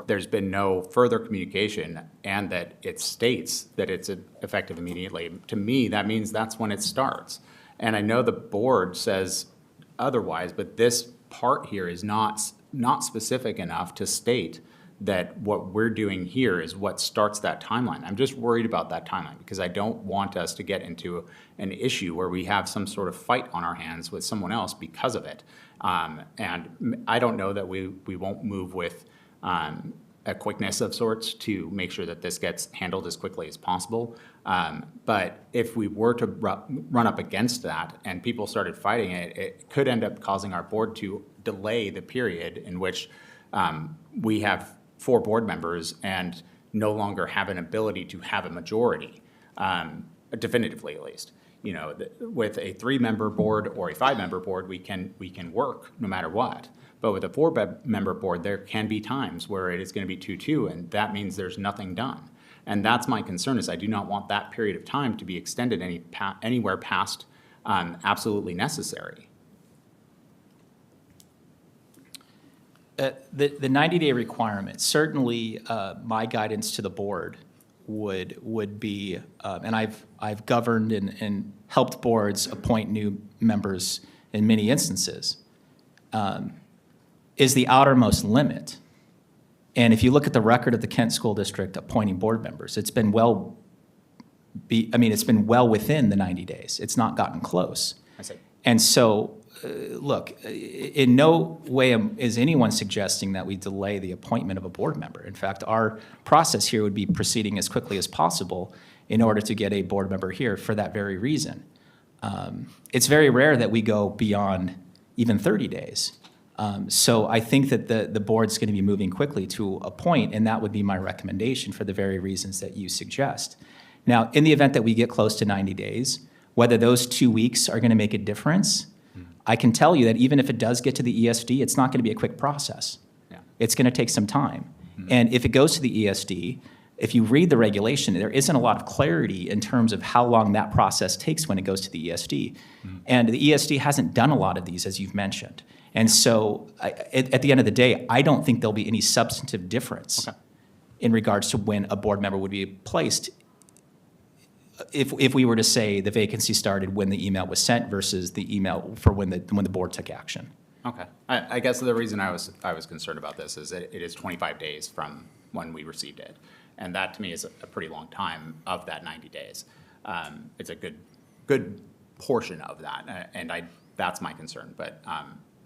there's been no further communication and that it states that it's effective immediately, to me, that means that's when it starts. And I know the board says otherwise, but this part here is not specific enough to state that what we're doing here is what starts that timeline. I'm just worried about that timeline because I don't want us to get into an issue where we have some sort of fight on our hands with someone else because of it. And I don't know that we won't move with a quickness of sorts to make sure that this gets handled as quickly as possible. But if we were to run up against that and people started fighting it, it could end up causing our board to delay the period in which we have 4 board members and no longer have an ability to have a majority, definitively at least. You know, with a 3-member board or a 5-member board, we can work no matter what. But with a 4-member board, there can be times where it is going to be 2-2, and that means there's nothing done. And that's my concern, is I do not want that period of time to be extended anywhere past absolutely necessary. The 90-day requirement, certainly my guidance to the board would be, and I've governed and helped boards appoint new members in many instances, is the outermost limit. And if you look at the record of the Kent School District appointing board members, it's been well within the 90 days. It's not gotten close. I see. And so, look, in no way is anyone suggesting that we delay the appointment of a board member. In fact, our process here would be proceeding as quickly as possible in order to get a board member here for that very reason. It's very rare that we go beyond even 30 days. So I think that the board's going to be moving quickly to a point, and that would be my recommendation for the very reasons that you suggest. Now, in the event that we get close to 90 days, whether those 2 weeks are going to make a difference, I can tell you that even if it does get to the ESD, it's not going to be a quick process. Yeah. It's going to take some time. And if it goes to the ESD, if you read the regulation, there isn't a lot of clarity in terms of how long that process takes when it goes to the ESD. And the ESD hasn't done a lot of these, as you've mentioned. And so at the end of the day, I don't think there'll be any substantive difference in regards to when a board member would be placed if we were to say the vacancy started when the email was sent versus the email for when the board took action. Okay. I guess the reason I was concerned about this is that it is 25 days from when we received it. And that to me is a pretty long time of that 90 days. It's a good portion of that, and that's my concern. But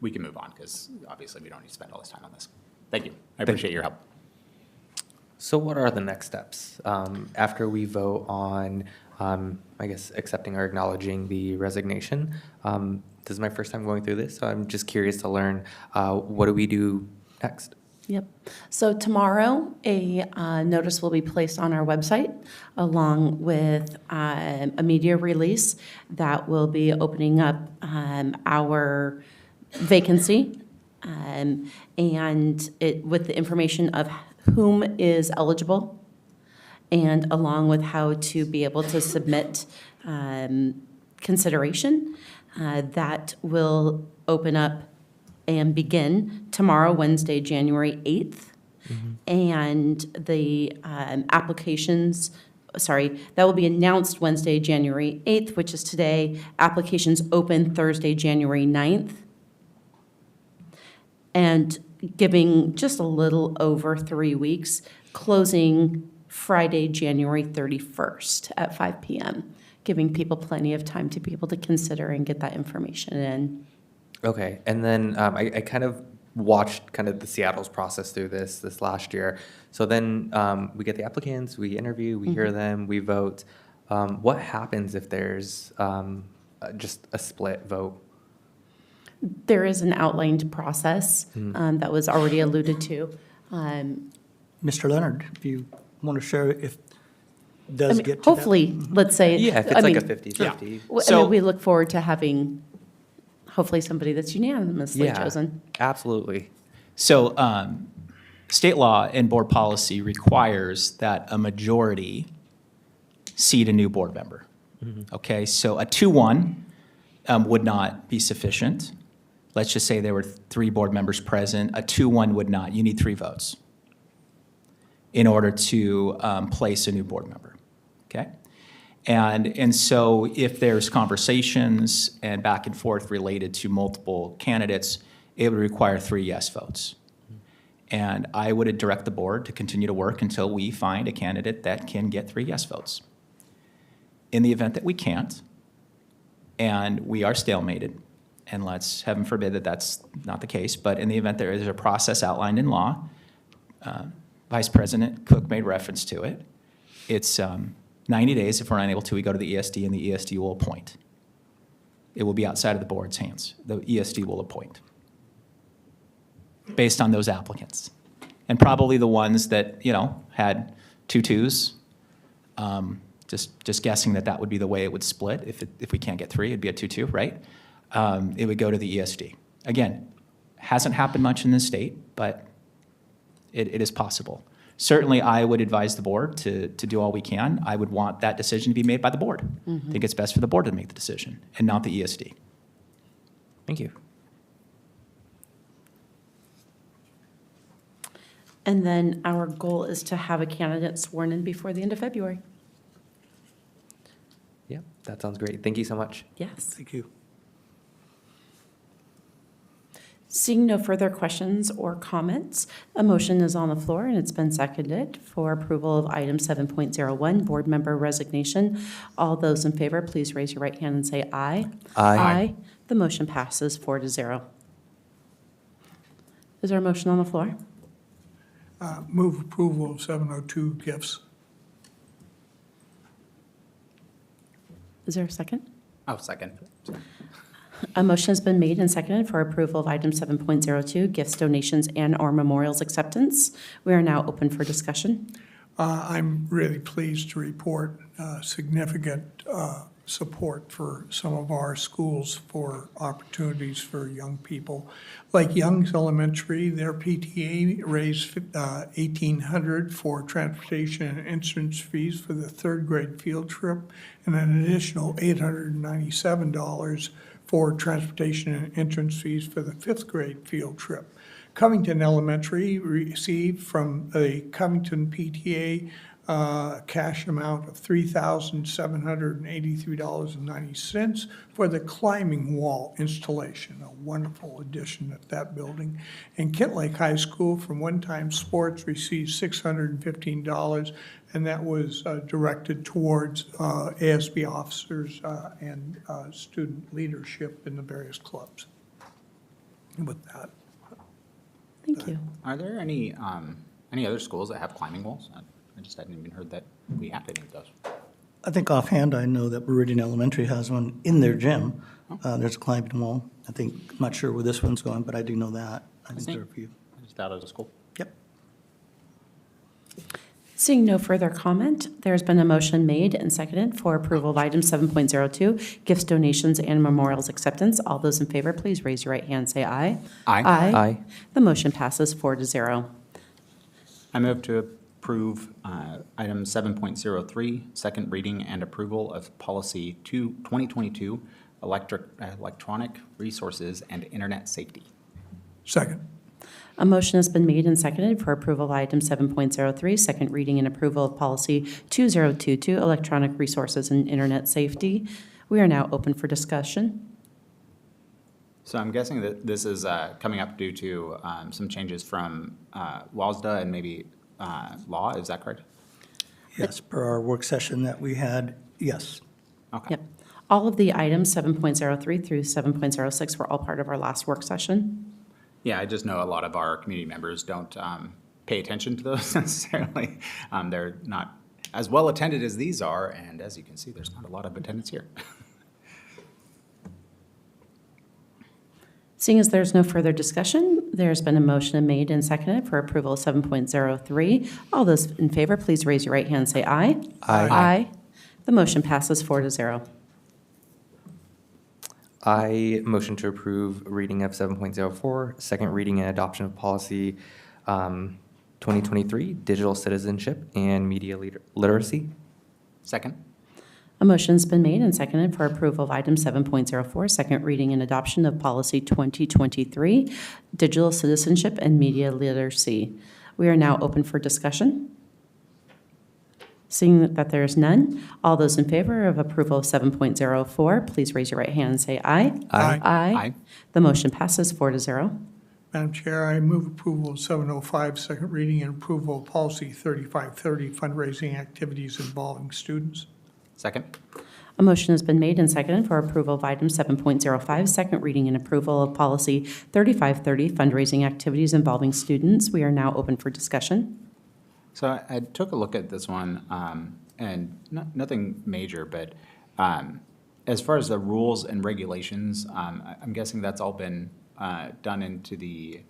we can move on because obviously we don't need to spend all this time on this. Thank you. I appreciate your help. So what are the next steps after we vote on, I guess, accepting or acknowledging the resignation? This is my first time going through this, so I'm just curious to learn what do we do next? Yep. So tomorrow, a notice will be placed on our website along with a media release that will be opening up our vacancy and it with the information of whom is eligible and along with how to be able to submit consideration. That will open up and begin tomorrow, Wednesday, January 8th. And the applications, that will be announced Wednesday, January 8th, which is today. Applications open Thursday, January 9th. And giving just a little over 3 weeks, closing Friday, January 31st at 5 p.m., giving people plenty of time to be able to consider and get that information in. Okay, and then I kind of watched kind of the Seattle's process through this last year. So then we get the applicants, we interview, we hear them, we vote. What happens if there's just a split vote? There is an outlined process that was already alluded to. Mr. Leonard, if you want to share if it does get to that. Hopefully, let's say. Yeah, if it's like a 50-50. We look forward to having, hopefully, somebody that's unanimously chosen. Absolutely. So state law and board policy requires that a majority seat a new board member. Okay, so a 2-1 would not be sufficient. Let's just say there were 3 board members present. A 2-1 would not. You need 3 votes in order to place a new board member, okay? And so if there's conversations and back and forth related to multiple candidates, it would require 3 yes votes. And I would direct the board to continue to work until we find a candidate that can get 3 yes votes. In the event that we can't, and we are stalemated, and let's heaven forbid that that's not the case, but in the event there is a process outlined in law, Vice President Cook made reference to it. It's 90 days. If we're unable to, we go to the ESD, and the ESD will appoint. It will be outside of the board's hands. The ESD will appoint based on those applicants. And probably the ones that, had 2 2s, just guessing that would be the way it would split. If we can't get 3, it'd be a 2-2, right? It would go to the ESD. Again, hasn't happened much in this state, but it is possible. Certainly, I would advise the board to do all we can. I would want that decision to be made by the board. I think it's best for the board to make the decision and not the ESD. Thank you. And then our goal is to have a candidate sworn in before the end of February. Yeah, that sounds great. Thank you so much. Yes. Thank you. Seeing no further questions or comments, a motion is on the floor and it's been seconded for approval of item 7.01, board member resignation. All those in favor, please raise your right hand and say aye. Aye. The motion passes 4-0. Is there a motion on the floor? Move approval of 702 gifts. Is there a second? Oh, second. A motion has been made and seconded for approval of item 7.02, gifts, donations, and/or memorials acceptance. We are now open for discussion. I'm really pleased to report significant support for some of our schools for opportunities for young people. Like Young's Elementary, their PTA raised $1,800 for transportation and entrance fees for the 3rd grade field trip, and an additional $897 for transportation and entrance fees for the 5th grade field trip. Covington Elementary received from the Covington PTA cash amount of $3,783.90 for the climbing wall installation, a wonderful addition at that building. And Kent Lake High School from One Time Sports received $615, and that was directed towards ASB officers and student leadership in the various clubs. And with that, Thank you. Are there any other schools that have climbing walls? I just hadn't even heard that we had any of those. I think offhand, I know that Meridian Elementary has one in their gym. There's a climbing wall. I'm not sure where this one's going, but I do know that. I think there are a few. I just thought it was a school. Yep. Seeing no further comment, there's been a motion made and seconded for approval of item 7.02, gifts, donations, and memorials acceptance. All those in favor, please raise your right hand and say aye. Aye. Aye. The motion passes 4-0. I move to approve item 7.03, second reading and approval of policy 2022, electronic resources and internet safety. second. A motion has been made and seconded for approval of item 7.03, second reading and approval of policy 2022, electronic resources and internet safety. We are now open for discussion. So I'm guessing that this is coming up due to some changes from WASDA and maybe law, is that correct? Yes, per our work session that we had, yes. Okay. Yep. All of the items, 7.03 through 7.06, were all part of our last work session. Yeah, I just know a lot of our community members don't pay attention to those necessarily. They're not as well attended as these are, and as you can see, there's not a lot of attendance here. Seeing as there's no further discussion, there's been a motion made and seconded for approval of 7.03. All those in favor, please raise your right hand and say aye. Aye. The motion passes 4-0. I motion to approve reading of 7.04, second reading and adoption of policy 2023, digital citizenship and media literacy. Second? A motion's been made and seconded for approval of item 7.04, second reading and adoption of policy 2023, digital citizenship and media literacy. We are now open for discussion. Seeing that there is none, all those in favor of approval of 7.04, please raise your right hand and say aye. Aye. Aye. The motion passes 4-0. Madam Chair, I move approval of 705, second reading and approval of policy 3530, fundraising activities involving students. Second? A motion has been made and seconded for approval of item 7.05, second reading and approval of policy 3530, fundraising activities involving students. We are now open for discussion. So I took a look at this one, and nothing major, but as far as the rules and regulations, I'm guessing that's all been done into the,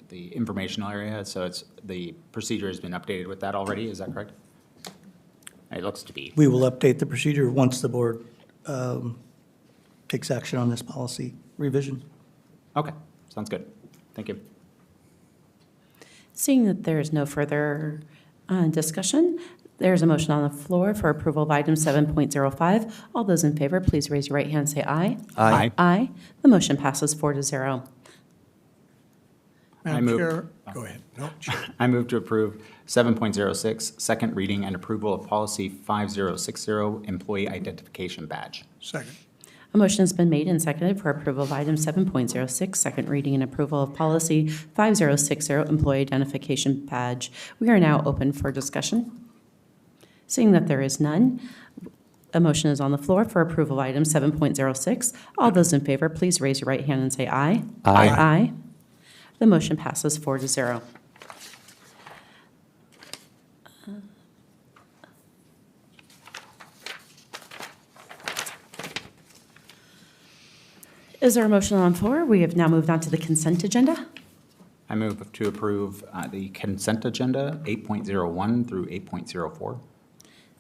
the informational area, so the procedure has been updated with that already, is that correct? It looks to be. We will update the procedure once the board takes action on this policy revision. Okay, sounds good. Thank you. Seeing that there is no further discussion, there's a motion on the floor for approval of item 7.05. All those in favor, please raise your right hand and say aye. Aye. Aye. The motion passes 4-0. Madam move- Chair, go ahead. No, sure. I move to approve 7.06, second reading and approval of policy 5060, employee identification badge. Second. A motion has been made and seconded for approval of item 7.06, second reading and approval of policy 5060, employee identification badge. We are now open for discussion. Seeing that there is none, a motion is on the floor for approval of item 7.06. All those in favor, please raise your right hand and say aye. Aye. Aye. The motion passes 4-0. Is there a motion on the floor? We have now moved on to the consent agenda. I move to approve the consent agenda 8.01 through 8.04.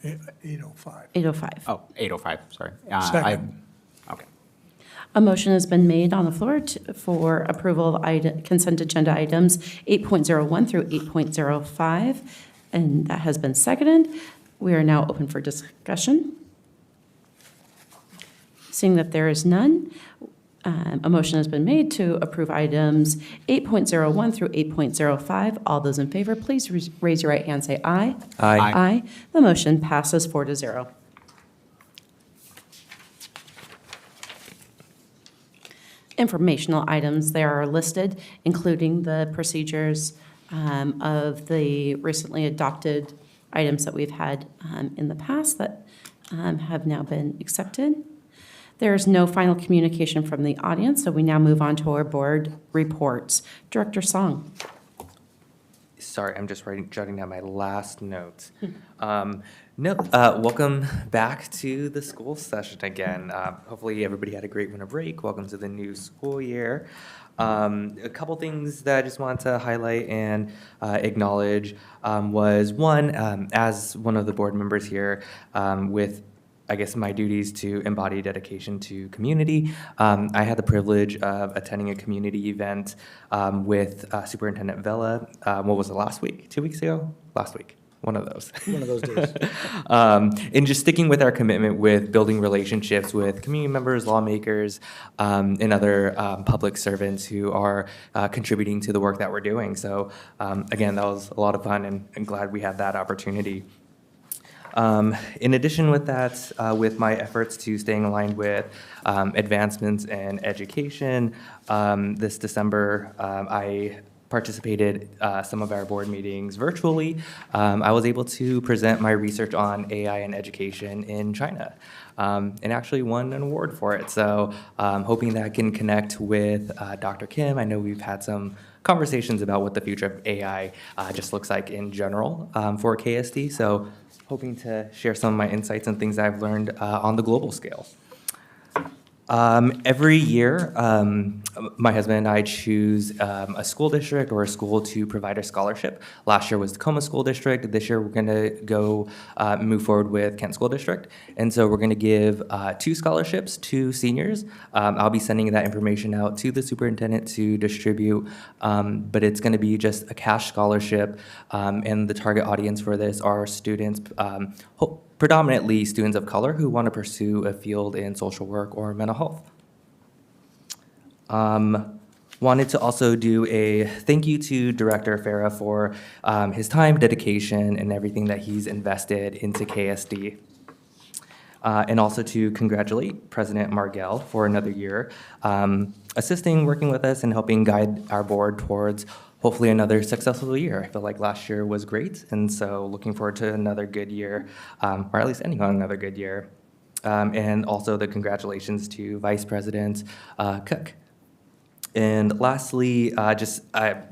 805. 805. Oh, 805, sorry. Second. Okay. A motion has been made on the floor for approval of consent agenda items 8.01 through 8.05, and that has been seconded. We are now open for discussion. Seeing that there is none, A motion has been made to approve items 8.01 through 8.05. All those in favor, please raise your right hand and say aye. Aye. Aye. The motion passes 4-0. Informational items there are listed, including the procedures of the recently adopted items that we've had in the past that have now been accepted. There's no final communication from the audience, so we now move on to our board reports. Director Song. Sorry, I'm just jotting down my last notes. Welcome back to the school session again. Hopefully everybody had a great winter break. Welcome to the new school year. A couple things that I just wanted to highlight and acknowledge was one, as one of the board members here, with I guess my duties to embody dedication to community. I had the privilege of attending a community event with Superintendent Vela. What was it, last week? 2 weeks ago? Last week. One of those. One of those days. And just sticking with our commitment with building relationships with community members, lawmakers, and other public servants who are contributing to the work that we're doing. So again, that was a lot of fun, and I'm glad we had that opportunity. In addition with that, with my efforts to staying aligned with advancements in education, this December I participated some of our board meetings virtually. I was able to present my research on AI and education in China, and actually won an award for it. So hoping that I can connect with Dr. Kim. I know we've had some conversations about what the future of AI just looks like in general for KSD. So hoping to share some of my insights and things I've learned on the global scale. Every year, my husband and I choose a school district or a school to provide a scholarship. Last year was Tacoma School District. This year, we're going to go move forward with Kent School District. And so we're going to give 2 scholarships to seniors. I'll be sending that information out to the superintendent to distribute, but it's going to be just a cash scholarship. And the target audience for this are students, predominantly students of color who want to pursue a field in social work or mental health. Wanted to also do a thank you to Director Farah for his time, dedication, and everything that he's invested into KSD. And also to congratulate President Margell for another year, assisting, working with us, and helping guide our board towards hopefully another successful year. I feel like last year was great, and so looking forward to another good year, or at least ending on another good year. And also the congratulations to Vice President Cook. And lastly,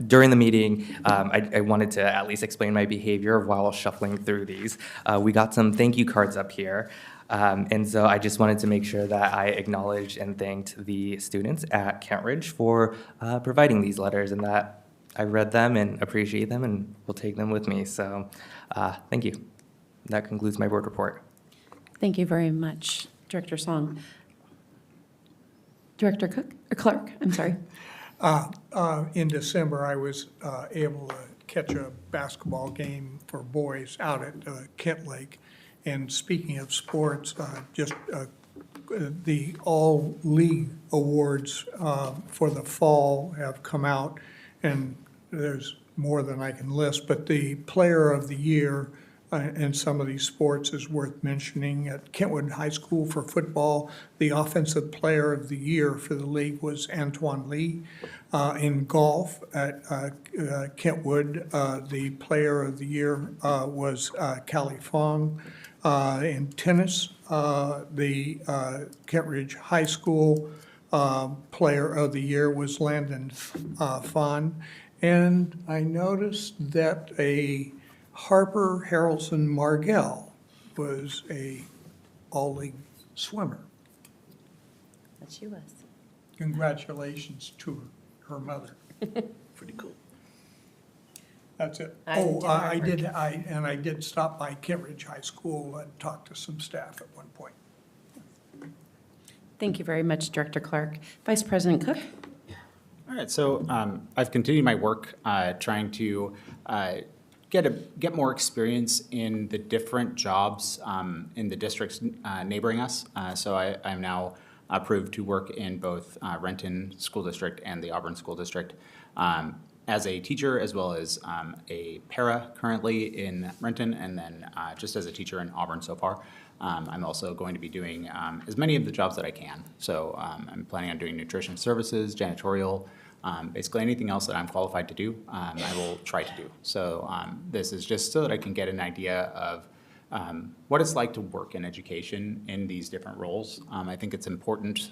during the meeting, I wanted to at least explain my behavior while shuffling through these. We got some thank you cards up here. And so I just wanted to make sure that I acknowledged and thanked the students at Kentridge for providing these letters, and that I read them and appreciate them and will take them with me. So thank you. That concludes my board report. Thank you very much, Director Song. Director Cook, or Clark, I'm sorry. In December, I was able to catch a basketball game for boys out at Kent Lake. And speaking of sports, the all league awards for the fall have come out, and there's more than I can list, but the player of the year in some of these sports is worth mentioning. At Kentwood High School for football, the offensive player of the year for the league was Antoine Lee. In golf at Kentwood, the player of the year was Callie Fong. In tennis, the Kentridge High School player of the year was Landon Fon. And I noticed that a Harper Harrelson Margell was a all-league swimmer. That she was. Congratulations to her mother. Pretty cool. That's it. I did stop by Kentridge High School and talk to some staff at one point. Thank you very much, Director Clark. Vice President Cook? All right, so I've continued my work trying to get more experience in the different jobs in the districts neighboring us. So I'm now approved to work in both Renton School District and the Auburn School District. As a teacher, as well as a para currently in Renton, and then just as a teacher in Auburn so far. I'm also going to be doing as many of the jobs that I can. So I'm planning on doing nutrition services, janitorial, basically anything else that I'm qualified to do, I will try to do. So this is just so that I can get an idea of what it's like to work in education in these different roles. I think it's important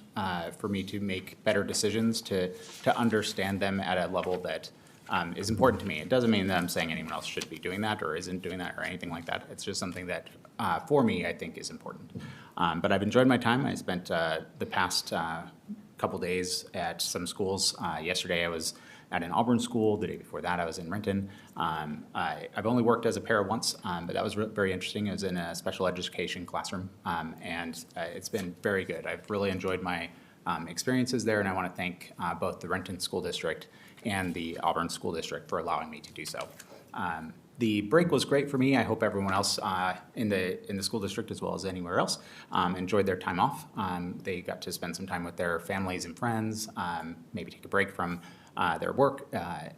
for me to make better decisions, to understand them at a level that is important to me. It doesn't mean that I'm saying anyone else should be doing that or isn't doing that or anything like that. It's just something that, for me, I think is important. But I've enjoyed my time. I spent the past couple days at some schools. Yesterday I was at an Auburn school. The day before that I was in Renton. I've only worked as a para once, but that was very interesting. I was in a special education classroom, and it's been very good. I've really enjoyed my experiences there, and I want to thank both the Renton School District and the Auburn School District for allowing me to do so. The break was great for me. I hope everyone else in the school district, as well as anywhere else, enjoyed their time off. They got to spend some time with their families and friends, maybe take a break from their work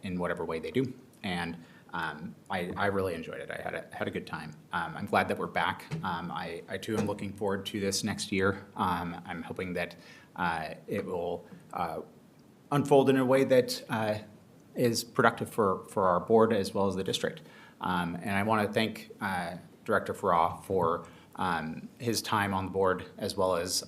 in whatever way they do. And I really enjoyed it. I had a good time. I'm glad that we're back. I too am looking forward to this next year. I'm hoping that it will unfold in a way that is productive for our board as well as the district. And I want to thank Director Farah for his time on the board, as well as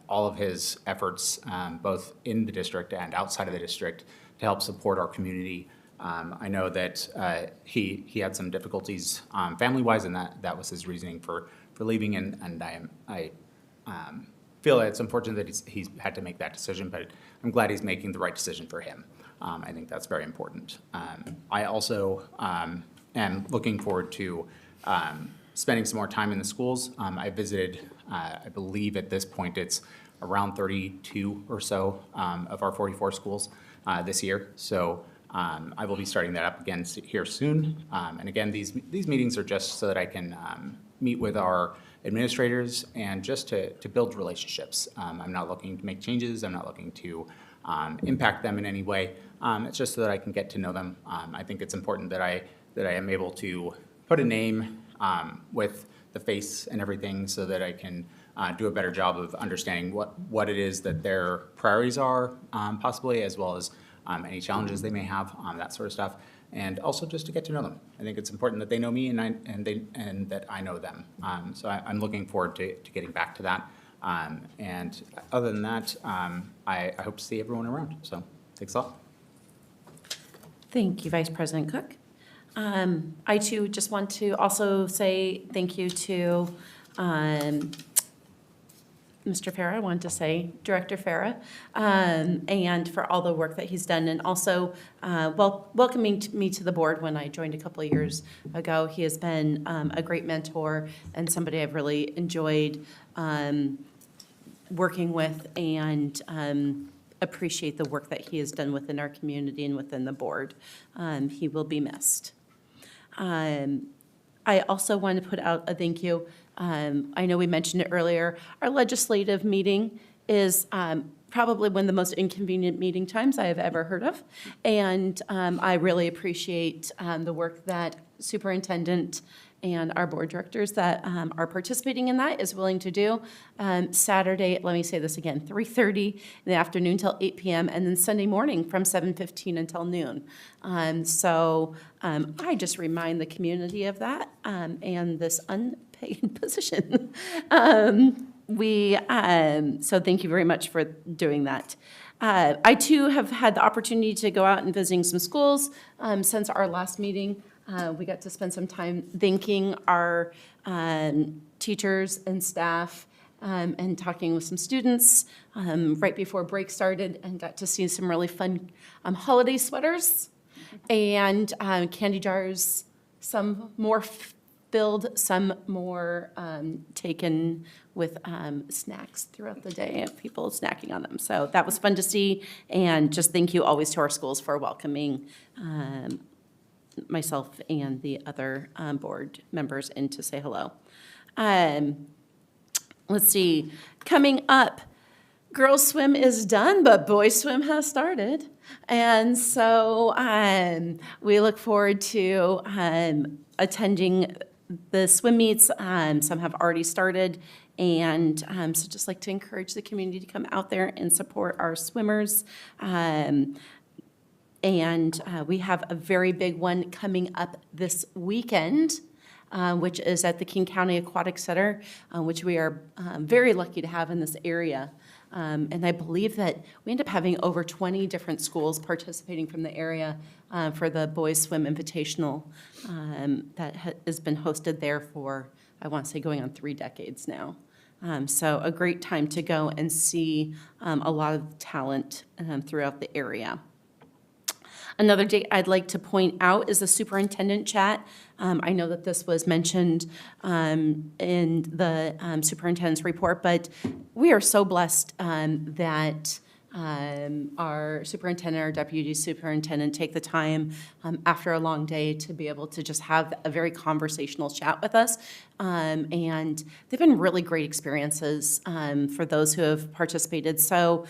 all of his efforts, both in the district and outside of the district, to help support our community. I know that he had some difficulties family-wise, and that was his reasoning for leaving. And I feel that it's unfortunate that he's had to make that decision, but I'm glad he's making the right decision for him. I think that's very important. I also am looking forward to spending some more time in the schools. I visited, I believe at this point, it's around 32 or so of our 44 schools this year. So I will be starting that up again here soon. And again, these meetings are just so that I can meet with our administrators and just to build relationships. I'm not looking to make changes. I'm not looking to impact them in any way. It's just so that I can get to know them. I think it's important that I am able to put a name with the face and everything, so that I can do a better job of understanding what it is that their priorities are, possibly, as well as any challenges they may have, that sort of stuff. And also just to get to know them. I think it's important that they know me and that I know them. So I'm looking forward to getting back to that. And other than that, I hope to see everyone around. So thanks a lot. Thank you, Vice President Cook. I too just want to also say thank you to Mr. Farah. I wanted to say Director Farah, and for all the work that he's done, and also welcoming me to the board when I joined a couple of years ago. He has been a great mentor and somebody I've really enjoyed working with, and appreciate the work that he has done within our community and within the board. He will be missed. I also want to put out a thank you. I know we mentioned it earlier. Our legislative meeting is probably one of the most inconvenient meeting times I have ever heard of. And I really appreciate the work that superintendent and our board directors that are participating in that is willing to do. Saturday, let me say this again, 3:30 in the afternoon till 8 p.m., and then Sunday morning from 7:15 until noon. So I just remind the community of that and this unpaid position. So thank you very much for doing that. I too have had the opportunity to go out and visiting some schools since our last meeting. We got to spend some time thanking our teachers and staff and talking with some students right before break started, and got to see some really fun holiday sweaters and candy jars, some more filled, some more taken with snacks throughout the day, and people snacking on them. So that was fun to see, and just thank you always to our schools for welcoming myself and the other board members in to say hello. Let's see, coming up, Girls swim is done, but boys swim has started. And so we look forward to attending the swim meets. Some have already started. And so just like to encourage the community to come out there and support our swimmers. And we have a very big one coming up this weekend, which is at the King County Aquatic Center, which we are very lucky to have in this area. And I believe that we end up having over 20 different schools participating from the area for the Boys Swim Invitational that has been hosted there for, I want to say, going on 3 decades now. So a great time to go and see a lot of talent throughout the area. Another date I'd like to point out is the superintendent chat. I know that this was mentioned in the superintendent's report, but we are so blessed that our superintendent, our deputy superintendent take the time after a long day to be able to just have a very conversational chat with us. And they've been really great experiences for those who have participated. So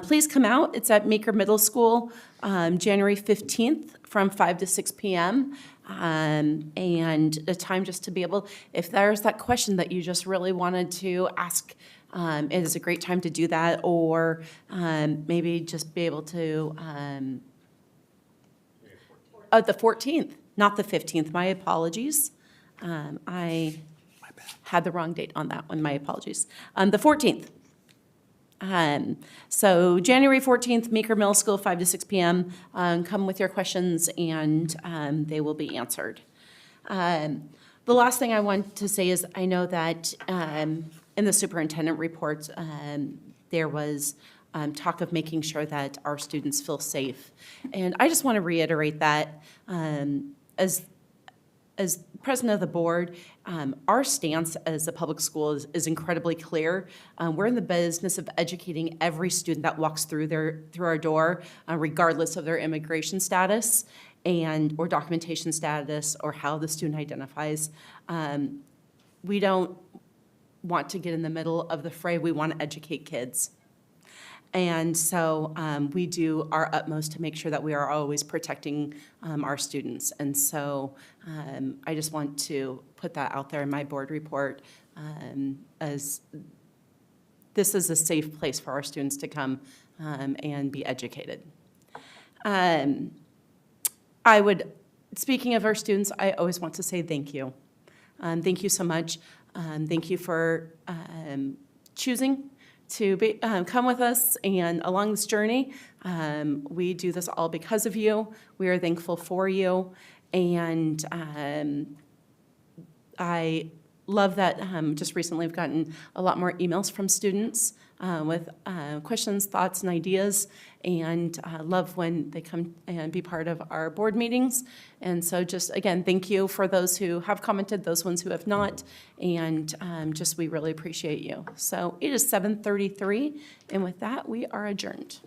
please come out. It's at Meeker Middle School, January 15th from 5 to 6 p.m. And a time just to be able, if there's that question that you just really wanted to ask, it is a great time to do that, or maybe just be able to, the 14th, not the 15th, my apologies. I had the wrong date on that one, my apologies. The 14th. So January 14th, Meeker Middle School, 5 to 6 p.m. Come with your questions and they will be answered. The last thing I want to say is I know that in the superintendent reports, there was talk of making sure that our students feel safe. And I just want to reiterate that as president of the board, our stance as a public school is incredibly clear. We're in the business of educating every student that walks through our door, regardless of their immigration status or documentation status or how the student identifies. We don't want to get in the middle of the fray. We want to educate kids. And so we do our utmost to make sure that we are always protecting our students. And so I just want to put that out there in my board report as this is a safe place for our students to come and be educated. Speaking of our students, I always want to say thank you. Thank you so much. Thank you for choosing to come with us and along this journey. We do this all because of you. We are thankful for you. And I love that just recently I've gotten a lot more emails from students with questions, thoughts, and ideas. And love when they come and be part of our board meetings. And so just, again, thank you for those who have commented, those ones who have not. And just we really appreciate you. So it is 7:33. And with that, we are adjourned.